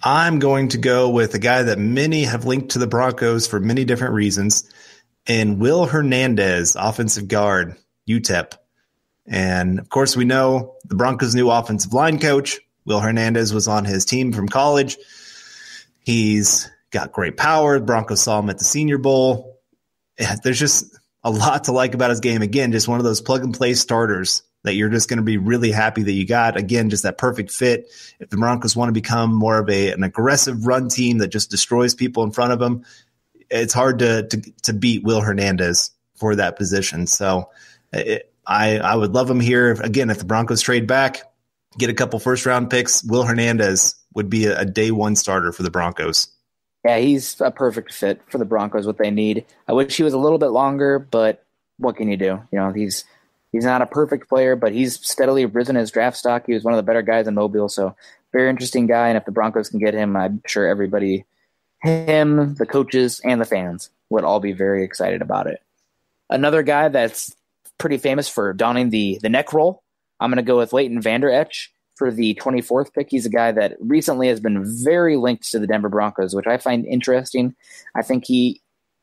I'm going to go with a guy that many have linked to the Broncos for many different reasons, and Will Hernandez, offensive guard, UTEP. And, of course, we know the Broncos' new offensive line coach, Will Hernandez, was on his team from college. He's got great power. The Broncos saw him at the Senior Bowl. There's just a lot to like about his game. Again, just one of those plug-and-play starters that you're just going to be really happy that you got. Again, just that perfect fit. If the Broncos want to become more of an aggressive run team that just destroys people in front of them, it's hard to beat Will Hernandez for that position. So I would love him here. Again, if the Broncos trade back, get a couple first-round picks, Will Hernandez would be a day one starter for the Broncos. Yeah, he's a perfect fit for the Broncos, what they need. I wish he was a little bit longer, but what can you do? You know, he's not a perfect player, but he's steadily risen his draft stock. He was one of the better guys in Mobile, so very interesting guy. And if the Broncos can get him, I'm sure everybody, him, the coaches, and the fans would all be very excited about it. Another guy that's pretty famous for donning the neck roll, I'm going to go with Leighton Vander Esch for the 24th pick. He's a guy that recently has been very linked to the Denver Broncos, which I find interesting. I think he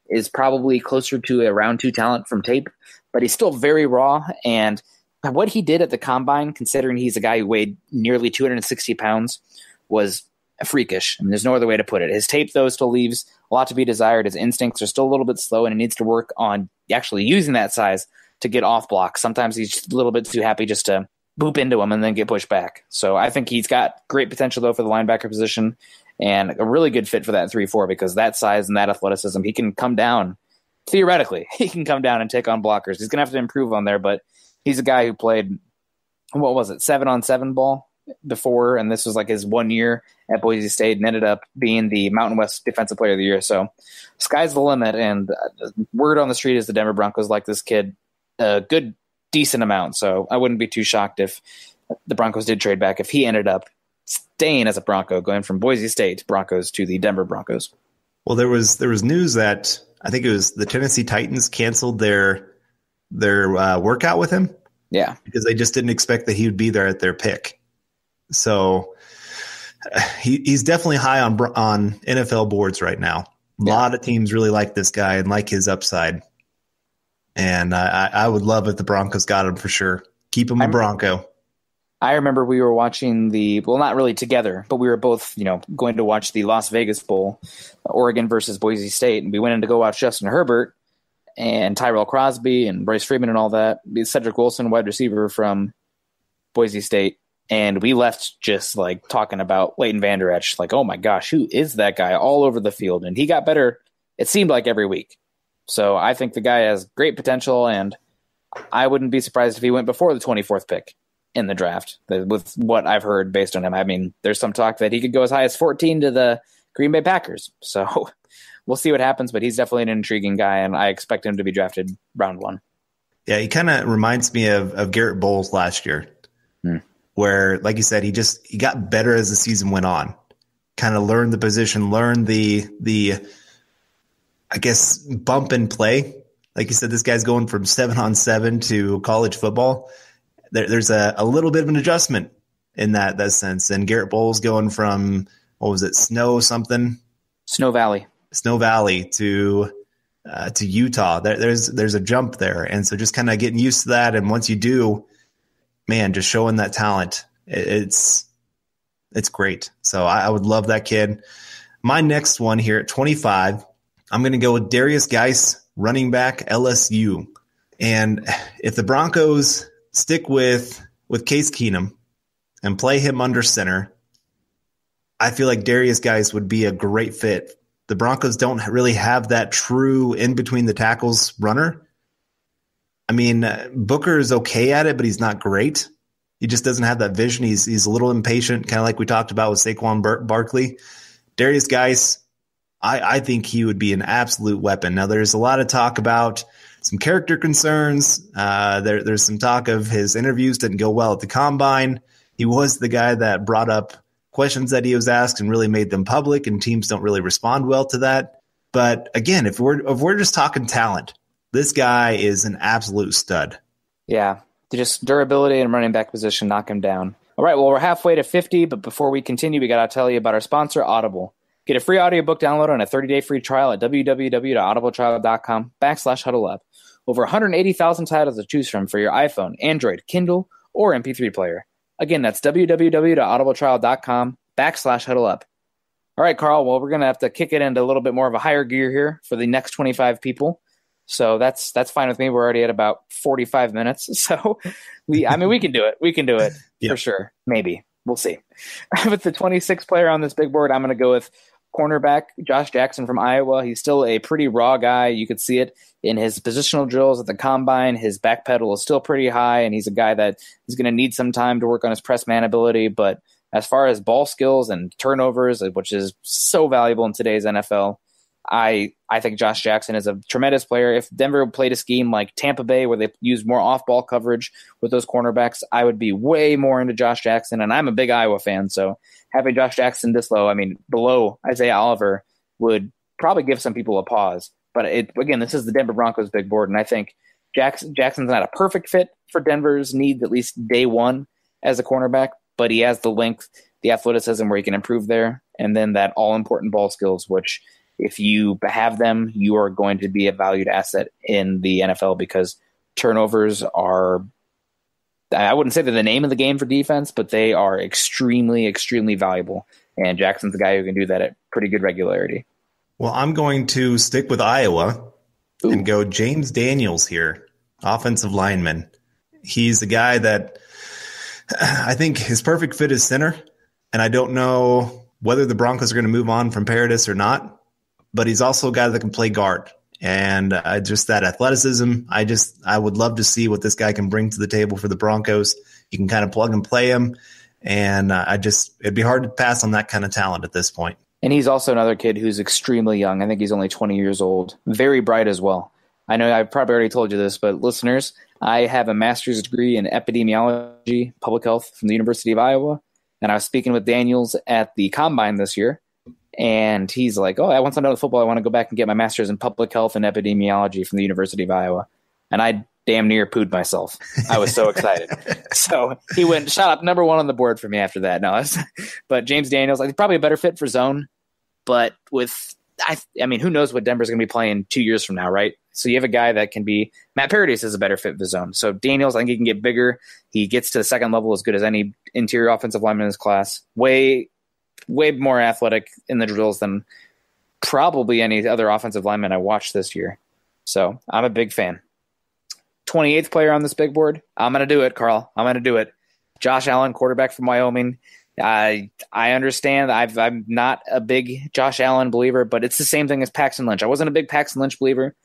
is probably closer to a round 2 talent from tape, but he's still very raw. And what he did at the combine, considering he's a guy who weighed nearly 260 pounds, was freakish. I mean, there's no other way to put it. His tape, though, still leaves a lot to be desired. His instincts are still a little bit slow, and he needs to work on actually using that size to get off blocks. Sometimes he's just a little bit too happy just to boop into him and then get pushed back. So I think he's got great potential, though, for the linebacker position, and a really good fit for that 3-4 because that size and that athleticism, he can come down. Theoretically, he can come down and take on blockers. He's going to have to improve on there, but he's a guy who played, 7-on-7 ball before, and this was like his 1 year at Boise State and ended up being the Mountain West Defensive Player of the Year. So sky's the limit, and word on the street is the Denver Broncos like this kid a good, decent amount. So I wouldn't be too shocked if the Broncos did trade back, if he ended up staying as a Bronco, going from Boise State Broncos to the Denver Broncos. Well, there was news that I think it was the Tennessee Titans canceled their workout with him. Yeah, because they just didn't expect that he would be there at their pick. So he's definitely high on NFL boards right now. A lot of teams really like this guy and like his upside. And I would love if the Broncos got him for sure. Keep him a Bronco. I remember we were watching not really together, but we were both, going to watch the Las Vegas Bowl, Oregon versus Boise State. And we went in to go watch Justin Herbert and Tyrell Crosby and Bryce Freeman and all that. Cedric Wilson, wide receiver from Boise State. And we left just like talking about Leighton Vander Esch, like, oh my gosh, who is that guy, all over the field? And he got better, it seemed like, every week. So I think the guy has great potential, and I wouldn't be surprised if he went before the 24th pick in the draft, with what I've heard based on him. I mean, there's some talk that he could go as high as 14 to the Green Bay Packers. So we'll see what happens, but he's definitely an intriguing guy, and I expect him to be drafted round 1. Yeah, he kind of reminds me of Garrett Bowles last year, where, like you said, he got better as the season went on, kind of learned the position, learned the I guess, bump and play. Like you said, this guy's going from 7-on-7 to college football. There's a little bit of an adjustment in that sense. And Garrett Bowles going from, what was it, Snow Valley to Utah. There's a jump there. And so just kind of getting used to that. And once you do, man, just showing that talent, it's great. So I would love that kid. My next one here at 25, I'm going to go with Darius Geis, running back, LSU. And if the Broncos stick with Case Keenum and play him under center, I feel like Darius Geis would be a great fit. The Broncos don't really have that true in-between-the-tackles runner. I mean, Booker is okay at it, but he's not great. He just doesn't have that vision. He's a little impatient, kind of like we talked about with Saquon Barkley. Darius Geis, I think he would be an absolute weapon. Now, there's a lot of talk about some character concerns. There's some talk of his interviews didn't go well at the combine. He was the guy that brought up questions that he was asked and really made them public, and teams don't really respond well to that. But again, if we're just talking talent, this guy is an absolute stud. Yeah, just durability and running back position knock him down. All right, well, we're halfway to 50, but before we continue, we got to tell you about our sponsor, Audible. Get a free audiobook download and a 30-day free trial at www.audibletrial.com/huddleup. Over 180,000 titles to choose from for your iPhone, Android, Kindle, or MP3 player. Again, that's www.audibletrial.com/huddleup. All right, Carl, well, we're going to have to kick it into a little bit more of a higher gear here for the next 25 people. So that's fine with me. We're already at about 45 minutes. So we can do it. We can do it for sure. Maybe. We'll see. With the 26th player on this big board, I'm going to go with cornerback Josh Jackson from Iowa. He's still a pretty raw guy. You could see it in his positional drills at the combine. His back pedal is still pretty high, and he's a guy that is going to need some time to work on his press man ability. But as far as ball skills and turnovers, which is so valuable in today's NFL, I think Josh Jackson is a tremendous player. If Denver played a scheme like Tampa Bay where they use more off-ball coverage with those cornerbacks, I would be way more into Josh Jackson, and I'm a big Iowa fan, so having Josh Jackson this low, below Isaiah Oliver, would probably give some people a pause. But again, this is the Denver Broncos big board, and I think Jackson's not a perfect fit for Denver's needs, at least day one as a cornerback, but he has the length, the athleticism where he can improve there, and then that all-important ball skills, which if you have them, you are going to be a valued asset in the NFL because turnovers are, I wouldn't say they're the name of the game for defense, but they are extremely, extremely valuable. And Jackson's the guy who can do that at pretty good regularity. Well, I'm going to stick with Iowa and go James Daniels here, offensive lineman. He's a guy that I think his perfect fit is center, and I don't know whether the Broncos are going to move on from Paradis or not. But he's also a guy that can play guard, and just that athleticism. I would love to see what this guy can bring to the table for the Broncos. You can kind of plug and play him, and it'd be hard to pass on that kind of talent at this point. And he's also another kid who's extremely young. I think he's only 20 years old. Very bright as well. I know I've probably already told you this, but listeners, I have a master's degree in epidemiology, public health from the University of Iowa, and I was speaking with Daniels at the Combine this year. And he's like, oh, once I'm done with football, I want to go back and get my master's in public health and epidemiology from the University of Iowa. And I damn near pooed myself. I was so excited. So he shot up number one on the board for me after that. But James Daniels, probably a better fit for zone. But with I mean, who knows what Denver's going to be playing 2 years from now, right? So you have a guy that can be – Matt Paradis is a better fit for the zone. So Daniels, I think he can get bigger. He gets to the second level as good as any interior offensive lineman in his class. Way more athletic in the drills than probably any other offensive lineman I watched this year. So I'm a big fan. 28th player on this big board. I'm going to do it, Carl. I'm going to do it. Josh Allen, quarterback from Wyoming. I understand. I'm not a big Josh Allen believer, but it's the same thing as Paxton Lynch. I wasn't a big Paxton Lynch believer,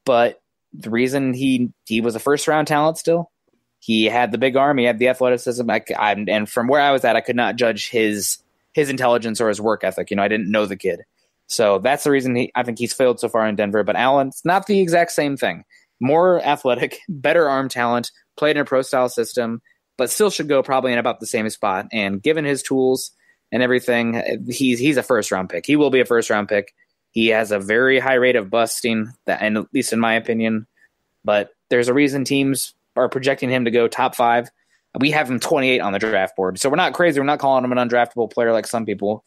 but the reason he was a first-round talent still, he had the big arm, he had the athleticism, and from where I was at, I could not judge his intelligence or his work ethic. I didn't know the kid. So that's the reason I think he's failed so far in Denver. But Allen's not the exact same thing. More athletic, better arm talent, played in a pro-style system, but still should go probably in about the same spot. And given his tools and everything, he's a first-round pick. He will be a first-round pick. He has a very high rate of busting, and at least in my opinion. But there's a reason teams are projecting him to go top 5. We have him 28 on the draft board. So we're not crazy. We're not calling him an undraftable player like some people.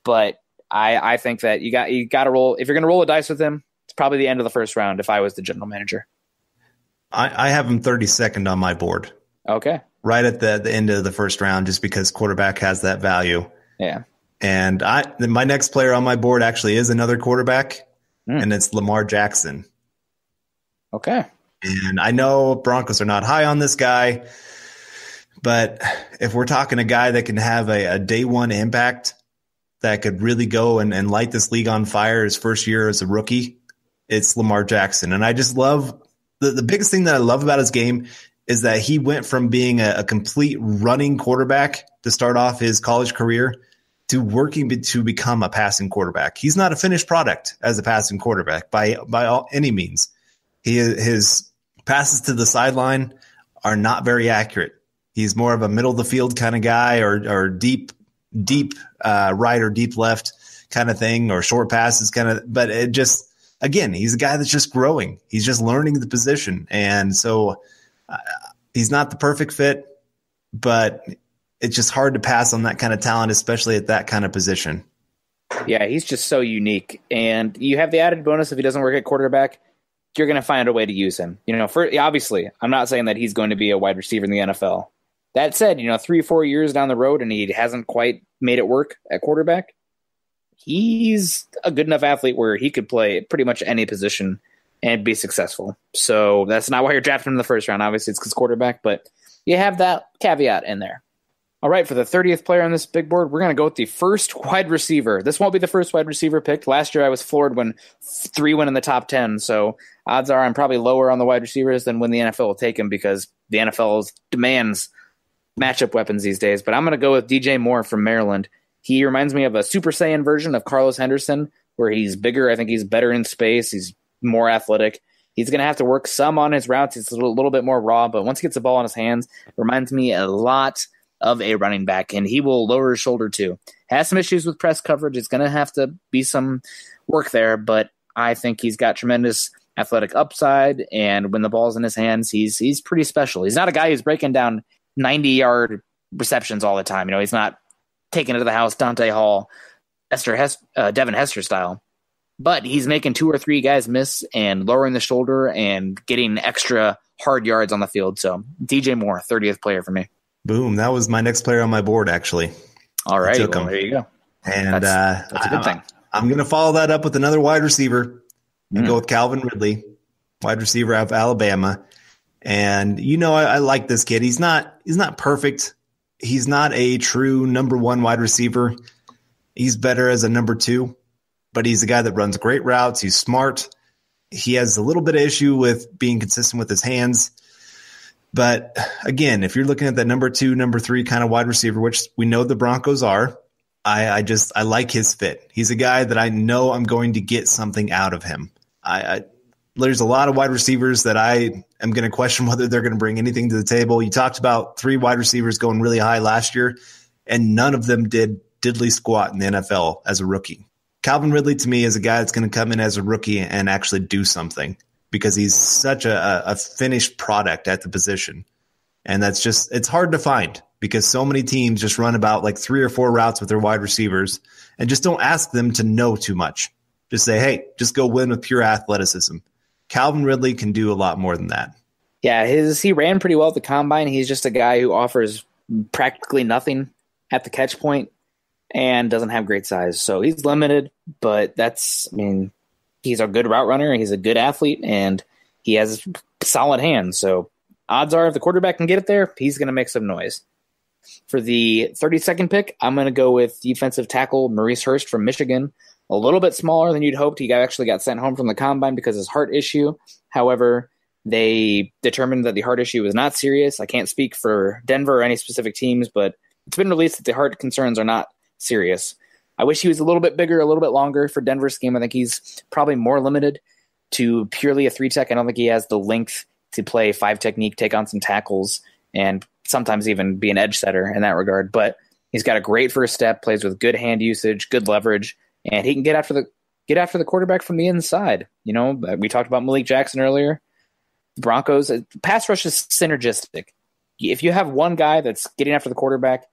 But I think that you got to roll. If you're going to roll a dice with him, it's probably the end of the first round if I was the general manager. I have him 32nd on my board. Okay. Right at the end of the first round, just because quarterback has that value. Yeah. And my next player on my board actually is another quarterback, and it's Lamar Jackson. Okay. And I know Broncos are not high on this guy, but if we're talking a guy that can have a day one impact that could really go and light this league on fire his first year as a rookie, it's Lamar Jackson. And I just love the biggest thing that I love about his game is that he went from being a complete running quarterback to start off his college career to working to become a passing quarterback. He's not a finished product as a passing quarterback by any means. His passes to the sideline are not very accurate. He's more of a middle of the field kind of guy, or deep right or deep left kind of thing, or short passes kind of. But it just, again, he's a guy that's just growing. He's just learning the position, and so he's not the perfect fit, but it's just hard to pass on that kind of talent, especially at that kind of position. Yeah, he's just so unique. And you have the added bonus if he doesn't work at quarterback, you're going to find a way to use him. Obviously, I'm not saying that he's going to be a wide receiver in the NFL. That said, 3 or 4 years down the road and he hasn't quite made it work at quarterback, he's a good enough athlete where he could play pretty much any position and be successful. So that's not why you're drafting him in the first round. Obviously, it's because quarterback, but you have that caveat in there. All right, for the 30th player on this big board, we're going to go with the first wide receiver. This won't be the first wide receiver picked. Last year, I was floored when 3 went in the top 10, so odds are I'm probably lower on the wide receivers than when the NFL will take him because the NFL demands matchup weapons these days. But I'm going to go with DJ Moore from Maryland. He reminds me of a Super Saiyan version of Carlos Henderson, where he's bigger. I think he's better in space. He's more athletic. He's going to have to work some on his routes. He's a little bit more raw, but once he gets the ball in his hands, reminds me a lot of a running back, and he will lower his shoulder too. Has some issues with press coverage. It's going to have to be some work there, but I think he's got tremendous athletic upside, and when the ball's in his hands, he's pretty special. He's not a guy who's breaking down 90-yard receptions all the time. He's not taking it to the house, Dante Hall, Devin Hester style, but he's making 2 or 3 guys miss and lowering the shoulder and getting extra hard yards on the field. So DJ Moore, 30th player for me. Boom. That was my next player on my board, actually. All right. Well, there you go. And that's a good thing. I'm going to follow that up with another wide receiver and go with Calvin Ridley, wide receiver out of Alabama. And, I like this kid. He's not perfect. He's not a true number 1 wide receiver. He's better as a number 2, but he's a guy that runs great routes. He's smart. He has a little bit of issue with being consistent with his hands. But again, if you're looking at that number 2, number 3 kind of wide receiver, which we know the Broncos are, I like his fit. He's a guy that I know I'm going to get something out of him. There's a lot of wide receivers that I am going to question whether they're going to bring anything to the table. You talked about 3 wide receivers going really high last year, and none of them did diddly squat in the NFL as a rookie. Calvin Ridley, to me, is a guy that's going to come in as a rookie and actually do something, because he's such a finished product at the position. And it's hard to find because so many teams just run about like 3 or 4 routes with their wide receivers and just don't ask them to know too much. Just say, hey, just go win with pure athleticism. Calvin Ridley can do a lot more than that. Yeah, he ran pretty well at the combine. He's just a guy who offers practically nothing at the catch point and doesn't have great size. So he's limited, but he's a good route runner. He's a good athlete, and he has solid hands. So odds are if the quarterback can get it there, he's going to make some noise. For the 32nd pick, I'm going to go with defensive tackle Maurice Hurst from Michigan. A little bit smaller than you'd hoped. He actually got sent home from the combine because of his heart issue. However, they determined that the heart issue was not serious. I can't speak for Denver or any specific teams, but it's been released that the heart concerns are not serious. I wish he was a little bit bigger, a little bit longer for Denver's scheme. I think he's probably more limited to purely a 3-tech. I don't think he has the length to play 5 technique, take on some tackles, and sometimes even be an edge setter in that regard. But he's got a great first step, plays with good hand usage, good leverage, and he can get after the quarterback from the inside. We talked about Malik Jackson earlier. The Broncos, pass rush is synergistic. If you have one guy that's getting after the quarterback,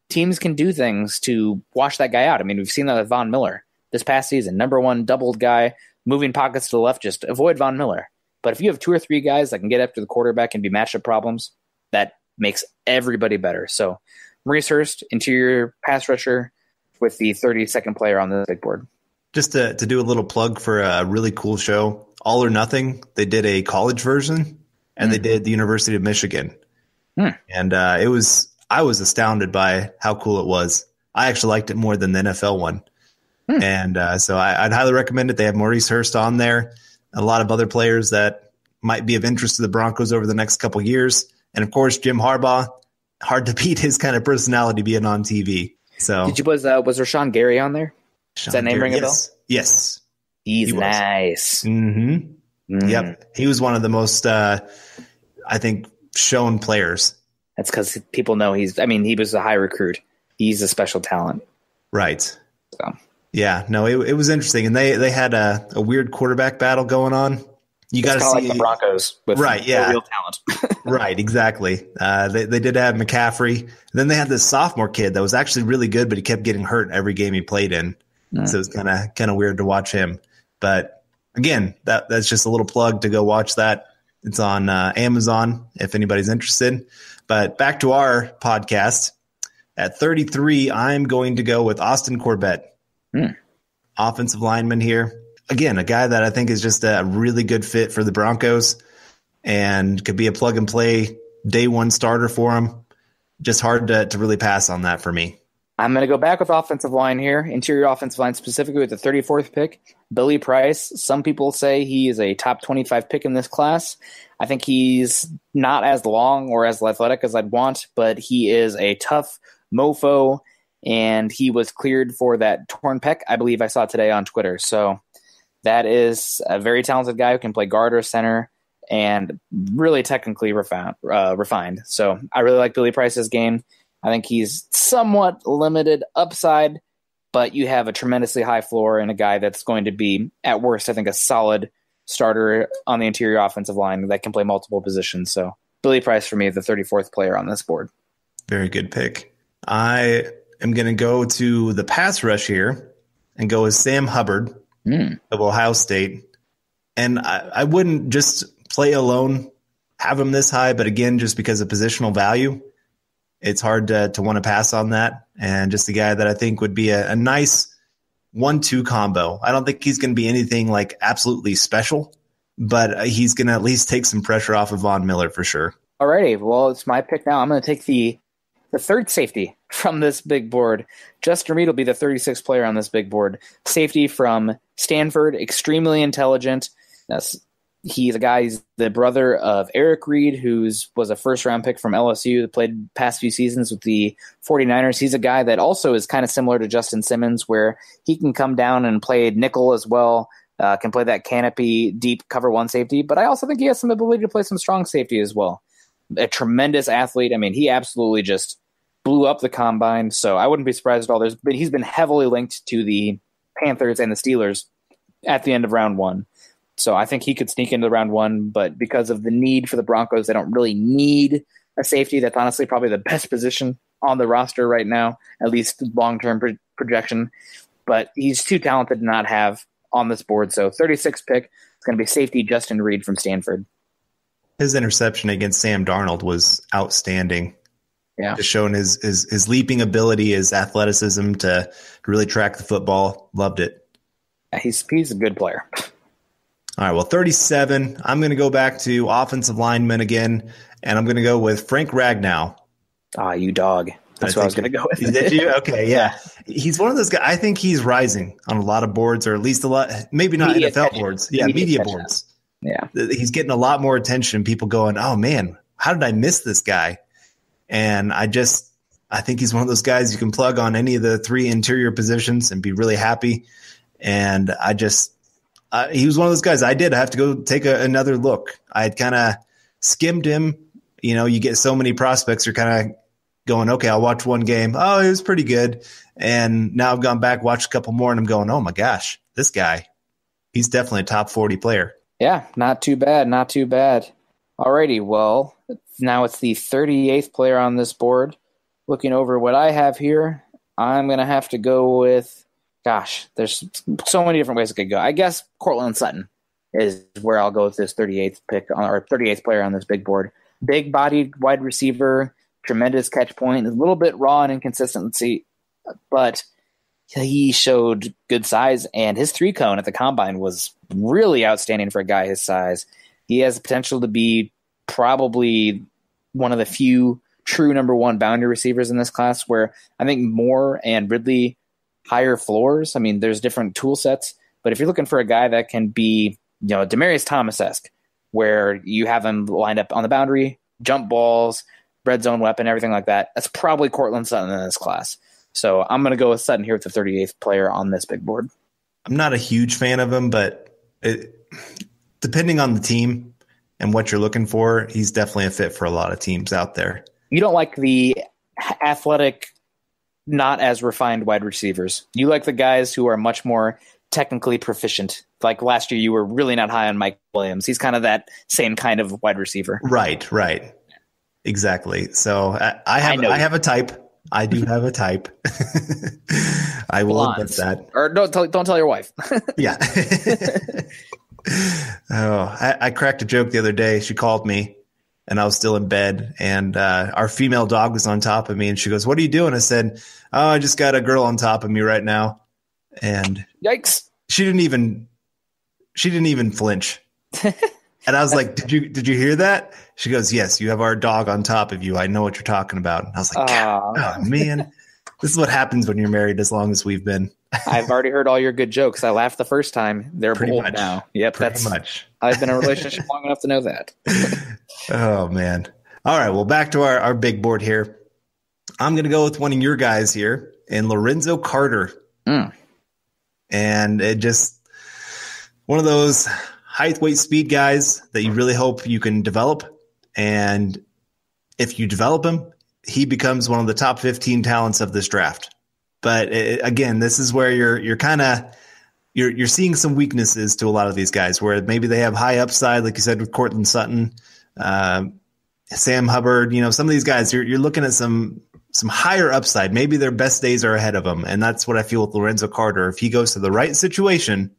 teams can do things to wash that guy out. We've seen that with Von Miller this past season. Number one doubled guy, moving pockets to the left, just avoid Von Miller. But if you have 2 or 3 guys that can get after the quarterback and be matchup problems, that makes everybody better. So Maurice Hurst, interior pass rusher, with the 32nd player on the big board. Just to do a little plug for a really cool show, All or Nothing. They did a college version, and they did the University of Michigan. And I was astounded by how cool it was. I actually liked it more than the NFL one. And so I'd highly recommend it. They have Maurice Hurst on there, a lot of other players that might be of interest to the Broncos over the next couple years. And, of course, Jim Harbaugh, hard to beat his kind of personality being on TV. So was Rashawn Gary on there? Does that name ring a bell? Yes. He's nice. Mm-hmm. Yep. He was one of the most, I think, shown players. That's because people know he was a high recruit. He's a special talent. Right. So. Yeah. No, it was interesting. And they had a weird quarterback battle going on. You got to see like the Broncos with real talent. Right, exactly. They did have McCaffrey. Then they had this sophomore kid that was actually really good, but he kept getting hurt every game he played in. So it was kind of weird to watch him. But again, that's just a little plug to go watch that. It's on Amazon if anybody's interested. But back to our podcast. At 33, I'm going to go with Austin Corbett, offensive lineman here. Again, a guy that I think is just a really good fit for the Broncos and could be a plug-and-play day one starter for him. Just hard to really pass on that for me. I'm going to go back with offensive line here, interior offensive line, specifically with the 34th pick, Billy Price. Some people say he is a top 25 pick in this class. I think he's not as long or as athletic as I'd want, but he is a tough mofo, and he was cleared for that torn pec, I believe I saw today on Twitter. So that is a very talented guy who can play guard or center and really technically refined. So I really like Billy Price's game. I think he's somewhat limited upside, but you have a tremendously high floor and a guy that's going to be, at worst, I think a solid starter on the interior offensive line that can play multiple positions. So Billy Price for me, the 34th player on this board. Very good pick. I am going to go to the pass rush here and go with Sam Hubbard of Ohio State. And I wouldn't just play alone, have him this high, but again, just because of positional value, it's hard to want to pass on that. And just a guy that I think would be a nice 1-2 combo. I don't think he's going to be anything like absolutely special, but he's going to at least take some pressure off of Von Miller for sure. All righty. Well, it's my pick now. I'm going to take the third safety from this big board. Justin Reed will be the 36th player on this big board. Safety from Stanford, extremely intelligent. He's a guy, he's the brother of Eric Reed, who was a first-round pick from LSU that played past few seasons with the 49ers. He's a guy that also is kind of similar to Justin Simmons, where he can come down and play nickel as well, can play that canopy, deep cover one safety. But I also think he has some ability to play some strong safety as well. A tremendous athlete. I mean, he absolutely just blew up the combine, so I wouldn't be surprised at all. But he's been heavily linked to the Panthers and the Steelers at the end of round one. So I think he could sneak into round one, but because of the need for the Broncos, they don't really need a safety. That's honestly probably the best position on the roster right now, at least long-term projection. But he's too talented to not have on this board. So 36th pick is going to be safety Justin Reed from Stanford. His interception against Sam Darnold was outstanding. Yeah. Just showing his leaping ability, his athleticism to really track the football. Loved it. He's a good player. All right, well, 37. I'm going to go back to offensive lineman again, and I'm going to go with Frank Ragnow. Ah, you dog. That's what I was going to go with. Did you? Okay, yeah. He's one of those guys. I think he's rising on a lot of boards, or at least a lot, maybe not Media NFL attention. boards. Yeah, media boards. Yeah. He's getting a lot more attention. People going, oh, man, how did I miss this guy? And I think he's one of those guys you can plug on any of the three interior positions and be really happy. And he was one of those guys. I did have to go take another look. I had kind of skimmed him. You know, you get so many prospects, you're kind of going, okay, I'll watch one game. Oh, he was pretty good. And now I've gone back, watched a couple more, and I'm going, oh my gosh, this guy, he's definitely a top 40 player. Yeah, not too bad. Not too bad. Alrighty, well, now it's the 38th player on this board. Looking over what I have here, I'm going to have to go with, there's so many different ways it could go. I guess Cortland Sutton is where I'll go with this 38th pick or 38th player on this big board. Big-bodied wide receiver, tremendous catch point, a little bit raw in inconsistency, but he showed good size, and his 3-cone at the combine was really outstanding for a guy his size. He has the potential to be probably one of the few true number one boundary receivers in this class, where I think Moore and Ridley higher floors. I mean, there's different tool sets, but if you're looking for a guy that can be, Demaryius Thomas-esque, where you have him lined up on the boundary, jump balls, red zone weapon, everything like that, that's probably Cortland Sutton in this class. So I'm going to go with Sutton here with the 38th player on this big board. I'm not a huge fan of him, but depending on the team and what you're looking for, he's definitely a fit for a lot of teams out there. You don't like the athletic, not as refined wide receivers. You like the guys who are much more technically proficient. Like last year, you were really not high on Mike Williams. He's kind of that same kind of wide receiver. Right. Exactly. So I have a type. I do have a type. I will admit that. Or don't tell your wife. Yeah. I cracked a joke the other day. She called me, and I was still in bed, and our female dog was on top of me, and she goes, "What are you doing?" I said, "Oh, I just got a girl on top of me right now." And yikes! She didn't even flinch. And I was like, "Did you hear that?" She goes, "Yes, you have our dog on top of you. I know what you're talking about." And I was like, "Oh man, this is what happens when you're married as long as we've been." I've already heard all your good jokes. I laughed the first time. They're old now. Yep, pretty much. I've been in a relationship long enough to know that. Oh man! All right, well, back to our big board here. I'm going to go with one of your guys here, in Lorenzo Carter. And it just one of those height, weight, speed guys that you really hope you can develop. And if you develop him, he becomes one of the top 15 talents of this draft. But again, this is where you're seeing some weaknesses to a lot of these guys, where maybe they have high upside, like you said with Cortland Sutton, Sam Hubbard. Some of these guys, you're looking at some higher upside. Maybe their best days are ahead of them, and that's what I feel with Lorenzo Carter. If he goes to the right situation,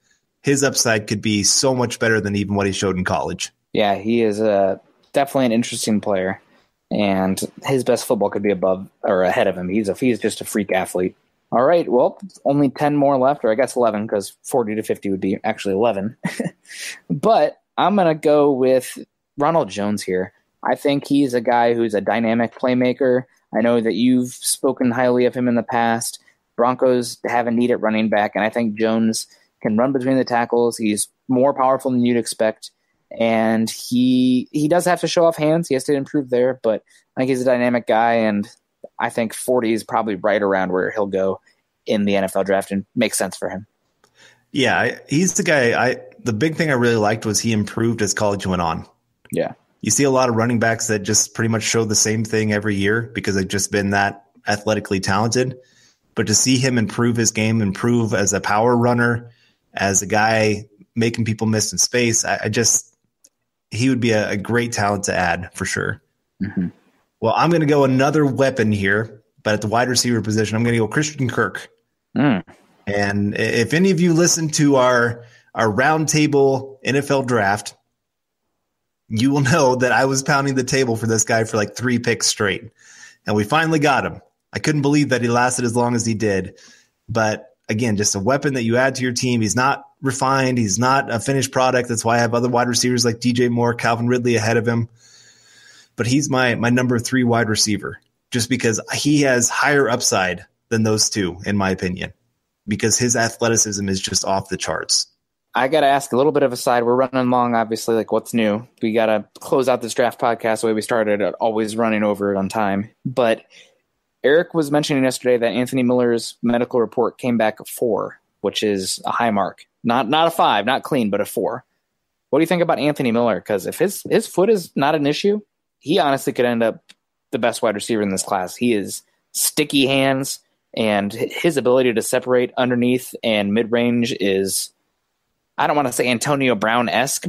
his upside could be so much better than even what he showed in college. Yeah, he is definitely an interesting player, and his best football could be above or ahead of him. He's just a freak athlete. All right, well, only 10 more left, or I guess 11, because 40 to 50 would be actually 11. But I'm going to go with Ronald Jones here. I think he's a guy who's a dynamic playmaker. I know that you've spoken highly of him in the past. Broncos have a need at running back, and I think Jones can run between the tackles. He's more powerful than you'd expect, and he does have to show off hands. He has to improve there, but I think he's a dynamic guy, and I think 40 is probably right around where he'll go in the NFL draft and makes sense for him. Yeah, he's the guy. The big thing I really liked was he improved as college went on. Yeah. You see a lot of running backs that just pretty much show the same thing every year because they've just been that athletically talented. But to see him improve his game, improve as a power runner, as a guy making people miss in space, he would be a great talent to add for sure. Mm-hmm. Well, I'm going to go another weapon here, but at the wide receiver position, I'm going to go Christian Kirk. And And if any of you listen to our roundtable NFL draft, you will know that I was pounding the table for this guy for like 3 picks straight. And we finally got him. I couldn't believe that he lasted as long as he did. But again, just a weapon that you add to your team. He's not refined. He's not a finished product. That's why I have other wide receivers like DJ Moore, Calvin Ridley ahead of him. But he's my number 3 wide receiver just because he has higher upside than those two, in my opinion, because his athleticism is just off the charts. I got to ask a little bit of a side. We're running long, obviously, like what's new. We got to close out this draft podcast the way we started, always running over it on time. But Eric was mentioning yesterday that Anthony Miller's medical report came back a 4, which is a high mark. Not a 5, not clean, but a 4. What do you think about Anthony Miller? Because if his foot is not an issue, he honestly could end up the best wide receiver in this class. He is sticky hands, and his ability to separate underneath and mid-range is, I don't want to say Antonio Brown-esque,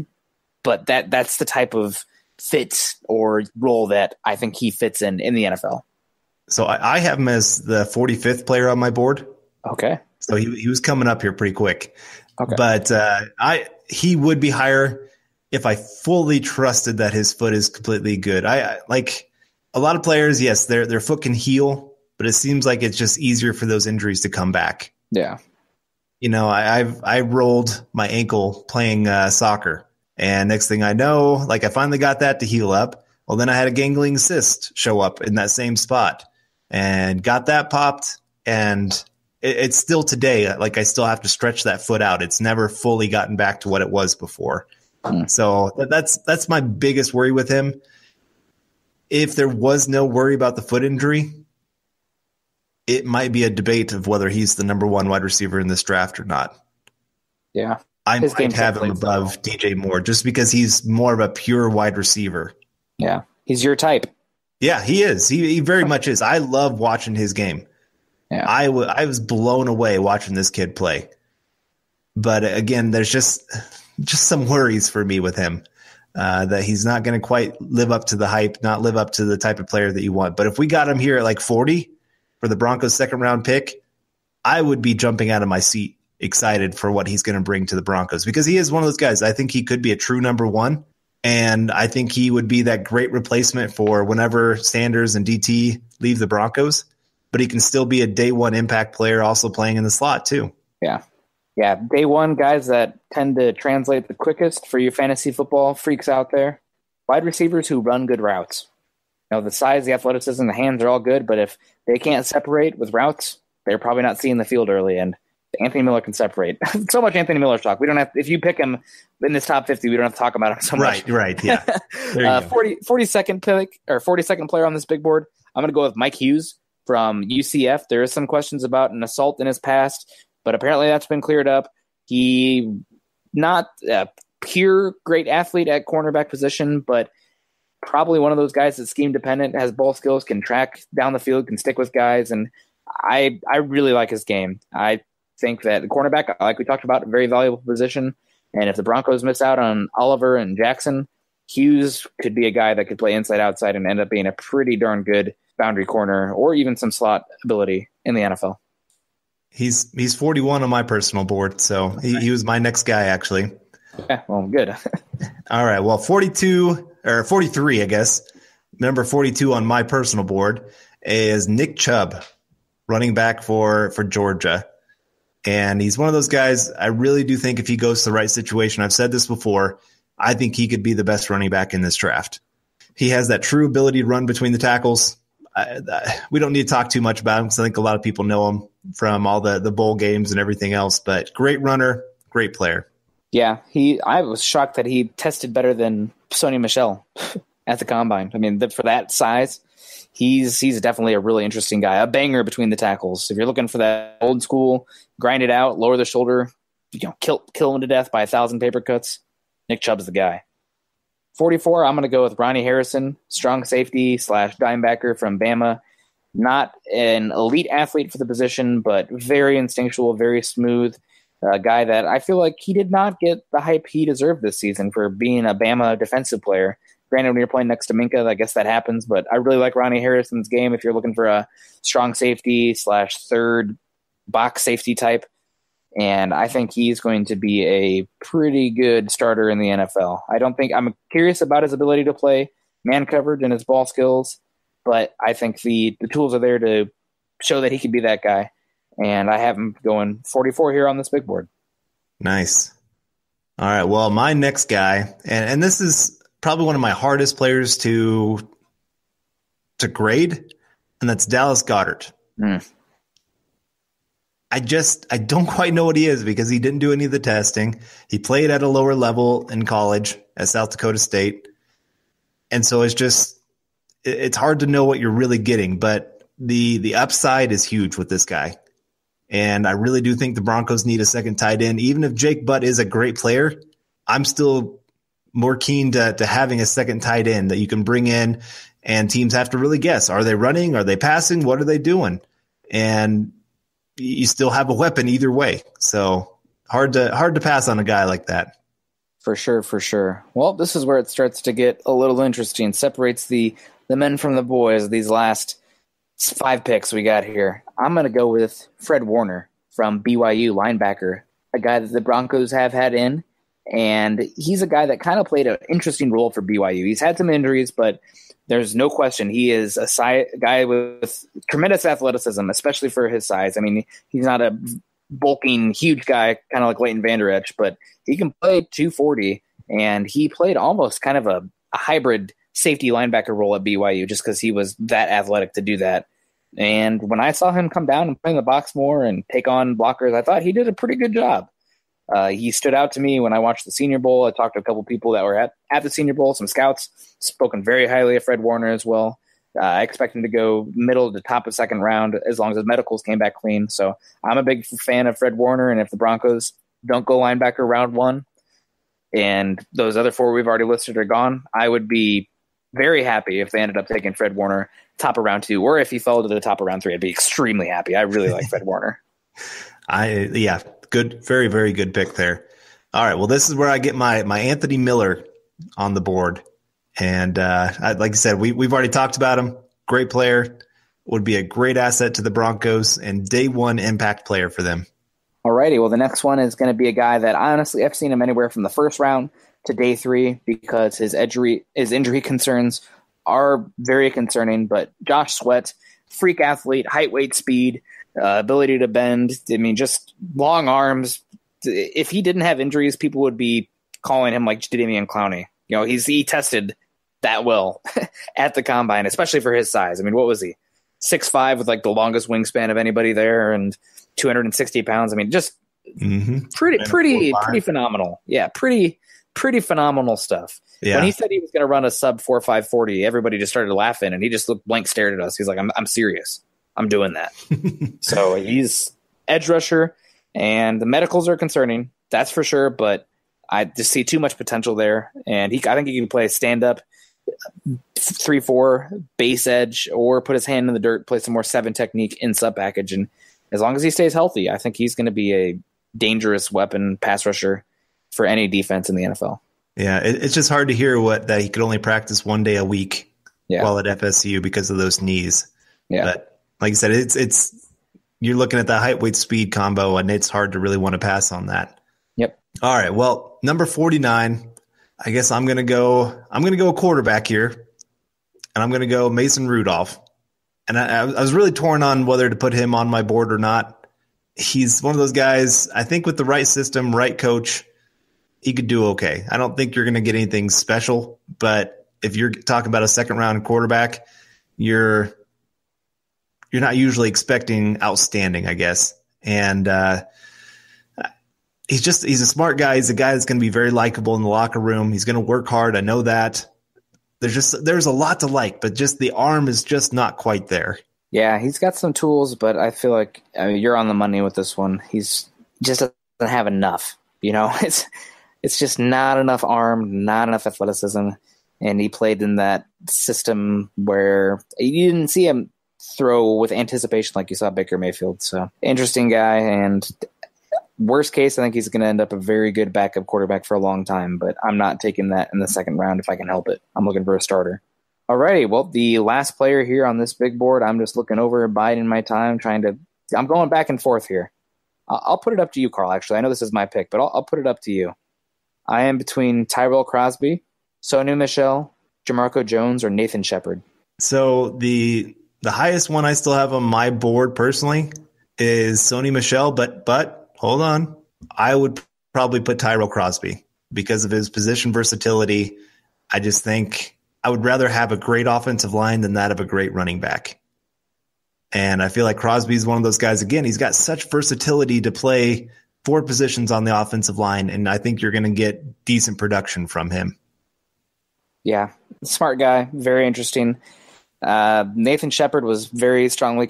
but that's the type of fit or role that I think he fits in the NFL. So I have him as the 45th player on my board. Okay. So he was coming up here pretty quick. Okay. But he would be higher if I fully trusted that his foot is completely good. I like a lot of players, yes, their foot can heal, but it seems like it's just easier for those injuries to come back. Yeah. You know, I rolled my ankle playing soccer, and next thing I know, like I finally got that to heal up. Well, then I had a gangling cyst show up in that same spot and got that popped, and it's still today, like I still have to stretch that foot out. It's never fully gotten back to what it was before. So that's my biggest worry with him. If there was no worry about the foot injury, it might be a debate of whether he's the number 1 wide receiver in this draft or not. Yeah. I might have him above DJ Moore just because he's more of a pure wide receiver. Yeah. He's your type. Yeah, he is. He very much is. I love watching his game. Yeah. I was blown away watching this kid play. But again, there's just some worries for me with him that he's not going to quite live up to the hype, not live up to the type of player that you want. But if we got him here at like 40 for the Broncos' 2nd round pick, I would be jumping out of my seat excited for what he's going to bring to the Broncos because he is one of those guys. I think he could be a true number 1. And I think he would be that great replacement for whenever Sanders and DT leave the Broncos. But he can still be a day 1 impact player also playing in the slot too. Yeah. Yeah, day 1 guys that tend to translate the quickest for your fantasy football freaks out there. Wide receivers who run good routes. You know, the size, the athleticism, the hands are all good, but if they can't separate with routes, they're probably not seeing the field early, and Anthony Miller can separate. So much Anthony Miller talk. We don't have, if you pick him in this top 50, we don't have to talk about him so much. Right, yeah. 42nd pick or 42nd player on this big board. I'm going to go with Mike Hughes from UCF. There is some questions about an assault in his past, but apparently that's been cleared up. He not a pure great athlete at cornerback position, but probably one of those guys that's scheme dependent, has ball skills, can track down the field, can stick with guys, and I really like his game. I think that the cornerback, like we talked about, a very valuable position, and if the Broncos miss out on Oliver and Jackson, Hughes could be a guy that could play inside outside and end up being a pretty darn good boundary corner or even some slot ability in the NFL. He's 41 on my personal board, so he was my next guy actually. Yeah, well, good. All right, well, 42 or 43, I guess. Number 42 on my personal board is Nick Chubb, running back for Georgia. And he's one of those guys, I really do think if he goes to the right situation, I've said this before, I think he could be the best running back in this draft. He has that true ability to run between the tackles. We don't need to talk too much about him because I think a lot of people know him from all the bowl games and everything else. But great runner, great player. Yeah, I was shocked that he tested better than Sony Michel at the combine. I mean, for that size, he's definitely a really interesting guy, a banger between the tackles. If you're looking for that old school, grind it out, lower the shoulder, kill him to death by 1,000 paper cuts, Nick Chubb's the guy. 44, I'm going to go with Ronnie Harrison, strong safety / dimebacker from Bama. Not an elite athlete for the position, but very instinctual, very smooth. A guy that I feel like he did not get the hype he deserved this season for being a Bama defensive player. Granted, when you're playing next to Minka, I guess that happens, but I really like Ronnie Harrison's game if you're looking for a strong safety / third box safety type. and I think he's going to be a pretty good starter in the NFL. I'm curious about his ability to play man coverage and his ball skills, but I think the tools are there to show that he could be that guy. And I have him going 44 here on this big board. Nice. All right. Well, my next guy, and this is probably one of my hardest players to grade, and that's Dallas Goedert. I don't quite know what he is because he didn't do any of the testing. He played at a lower level in college at South Dakota State. And so it's hard to know what you're really getting, but the upside is huge with this guy. And I really do think the Broncos need a second tight end. Even if Jake Butt is a great player, I'm still more keen to having a second tight end that you can bring in, and teams have to really guess. Are they running? Are they passing? What are they doing? And you still have a weapon either way. So hard to pass on a guy like that. For sure. Well, this is where it starts to get a little interesting. Separates the men from the boys, these last 5 picks we got here. I'm going to go with Fred Warner from BYU, linebacker, a guy that the Broncos have had in, and he's a guy that kind of played an interesting role for BYU. He's had some injuries, but there's no question he is a guy with tremendous athleticism, especially for his size. I mean, he's not a bulking, huge guy, kind of like Leighton Vander Esch, but he can play 240, and he played almost kind of a hybrid safety linebacker role at BYU just because he was that athletic to do that. And when I saw him come down and play in the box more and take on blockers, I thought he did a pretty good job. He stood out to me when I watched the Senior Bowl. I talked to a couple people that were at the Senior Bowl, some scouts, spoken very highly of Fred Warner as well. I expect him to go middle to top of second round as long as his medicals came back clean. So I'm a big fan of Fred Warner, and if the Broncos don't go linebacker round 1 and those other 4 we've already listed are gone, I would be very happy if they ended up taking Fred Warner top of round 2, or if he fell to the top of round 3, I'd be extremely happy. I really like Fred Warner. Good, very, very good pick there. All right, well, this is where I get my Anthony Miller on the board. And like I said, we've already talked about him. Great player, would be a great asset to the Broncos and day 1 impact player for them. All righty, well, the next one is going to be a guy that honestly I've seen him anywhere from the first round to day 3 because his injury concerns are very concerning. But Josh Sweat, freak athlete, height, weight, speed, ability to bend. I mean, just long arms. If he didn't have injuries, people would be calling him like Jadeveon Clowney. You know, he tested that well at the combine, especially for his size. I mean, what was he? 6'5" with like the longest wingspan of anybody there, and 260 pounds. I mean, just pretty phenomenal. Yeah, pretty phenomenal stuff. Yeah. When he said he was going to run a sub 4.5 40, everybody just started laughing, and he just looked blank stared at us. He's like, I'm serious. I'm doing that. So he's edge rusher, and the medicals are concerning. That's for sure, but I just see too much potential there. And I think he can play stand-up 3-4 base edge, or put his hand in the dirt, play some more 7 technique in sub package. And as long as he stays healthy, I think he's going to be a dangerous weapon pass rusher for any defense in the NFL. Yeah, it's just hard to hear that he could only practice 1 day a week while at FSU because of those knees. Yeah. But like I said, it's you're looking at the height, weight, speed combo, and it's hard to really want to pass on that. Yep. All right. Well, number 49, I guess I'm gonna go quarterback here, and I'm gonna go Mason Rudolph. And I was really torn on whether to put him on my board or not. He's one of those guys, I think with the right system, right coach, he could do okay. I don't think you're going to get anything special, but if you're talking about a second round quarterback, you're not usually expecting outstanding, I guess. And he's a smart guy. He's a guy that's going to be very likable in the locker room. He's going to work hard. I know that. There's a lot to like, but just the arm is just not quite there. Yeah, he's got some tools, but I feel like you're on the money with this one. He's just doesn't have enough. You know, it's just not enough arm, not enough athleticism, and he played in that system where you didn't see him throw with anticipation like you saw Baker Mayfield. So interesting guy, and worst case, I think he's going to end up a very good backup quarterback for a long time, but I'm not taking that in the second round if I can help it. I'm looking for a starter. Alrighty, well, the last player here on this big board, I'm just looking over, biding my time, I'm going back and forth here. I'll put it up to you, Carl, actually. I know this is my pick, but I'll put it up to you. I am between Tyrell Crosby, Sonu Michel, Jamarco Jones, or Nathan Shepard. So the highest one I still have on my board personally is Sony Michel, but hold on. I would probably put Tyrell Crosby because of his position versatility. I just think I would rather have a great offensive line than that of a great running back. And I feel like Crosby is one of those guys, again, he's got such versatility to play 4 positions on the offensive line, and I think you're going to get decent production from him. Yeah, smart guy, very interesting. Nathan Shepard was very strongly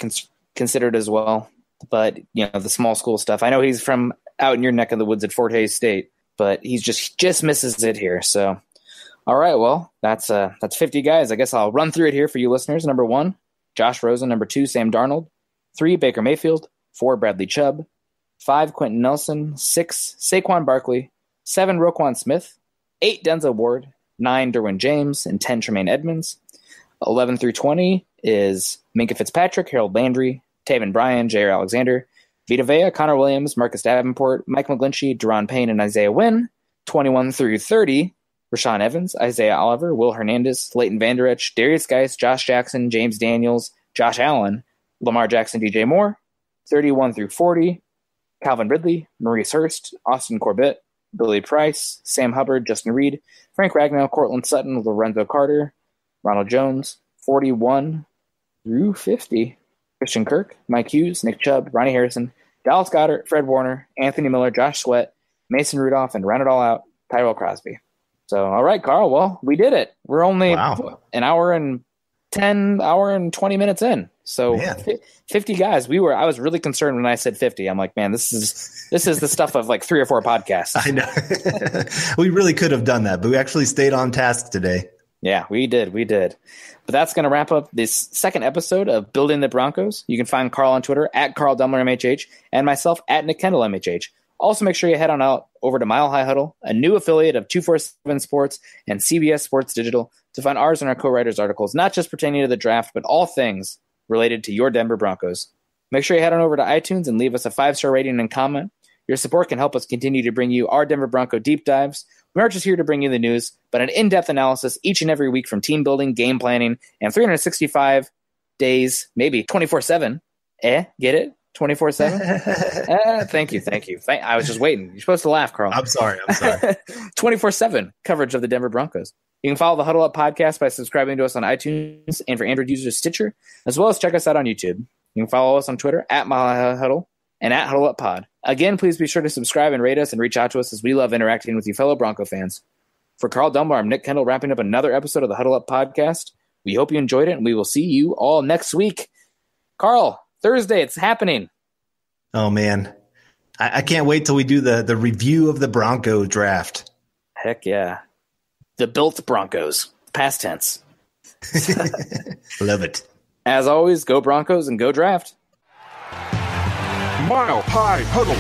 considered as well, but the small school stuff. I know he's from out in your neck of the woods at Fort Hays State, but he just misses it here. So, all right, well, that's 50 guys. I guess I'll run through it here for you listeners. Number 1, Josh Rosen. Number 2, Sam Darnold. 3, Baker Mayfield. 4, Bradley Chubb. 5, Quentin Nelson. 6, Saquon Barkley. 7, Roquan Smith. 8, Denzel Ward. 9, Derwin James. And 10, Tremaine Edmonds. 11 through 20 is Minkah Fitzpatrick, Harold Landry, Taven Bryan, Jair Alexander, Vita Vea, Connor Williams, Marcus Davenport, Mike McGlinchey, Deron Payne, and Isaiah Wynn. 21 through 30, Rashaan Evans, Isaiah Oliver, Will Hernandez, Leighton Vander Esch, Darius Geis, Josh Jackson, James Daniels, Josh Allen, Lamar Jackson, DJ Moore. 31 through 40, Calvin Ridley, Maurice Hurst, Austin Corbett, Billy Price, Sam Hubbard, Justin Reed, Frank Ragnow, Cortland Sutton, Lorenzo Carter, Ronald Jones. 41 through 50, Christian Kirk, Mike Hughes, Nick Chubb, Ronnie Harrison, Dallas Goedert, Fred Warner, Anthony Miller, Josh Sweat, Mason Rudolph, and round it all out, Tyrell Crosby. So, all right, Carl, well, we did it. We're only an hour and 20 minutes in. So 50 guys. I was really concerned when I said 50. I'm like, man, this is the stuff of like 3 or 4 podcasts. I know. We really could have done that, but we actually stayed on task today. Yeah, we did. But that's going to wrap up this second episode of Building the Broncos. You can find Carl on Twitter at Carl Dummler MHH and myself at Nick Kendall MHH. Also, make sure you head on out over to Mile High Huddle, a new affiliate of 247 Sports and CBS Sports Digital, to find ours and our co-writers' articles, not just pertaining to the draft, but all things related to your Denver Broncos. Make sure you head on over to iTunes and leave us a 5-star rating and comment. Your support can help us continue to bring you our Denver Bronco deep dives. We aren't just here to bring you the news, but an in-depth analysis each and every week from team building, game planning, and 365 days, maybe 24/7. Get it? 24/7? Thank you. I was just waiting. You're supposed to laugh, Carl. I'm sorry. 24/7 coverage of the Denver Broncos. You can follow the Huddle Up podcast by subscribing to us on iTunes and for Android users, Stitcher, as well as check us out on YouTube. You can follow us on Twitter at Mile High Huddle and at Huddle Up Pod. Again, please be sure to subscribe and rate us and reach out to us as we love interacting with you fellow Bronco fans. For Carl Dunbar, I'm Nick Kendall, wrapping up another episode of the Huddle Up podcast. We hope you enjoyed it, and we will see you all next week. Carl, Thursday, it's happening. Oh, man. I can't wait till we do the review of the Bronco draft. Heck yeah. The built Broncos. Past tense. Love it. As always, go Broncos and go draft. Mile High Huddle.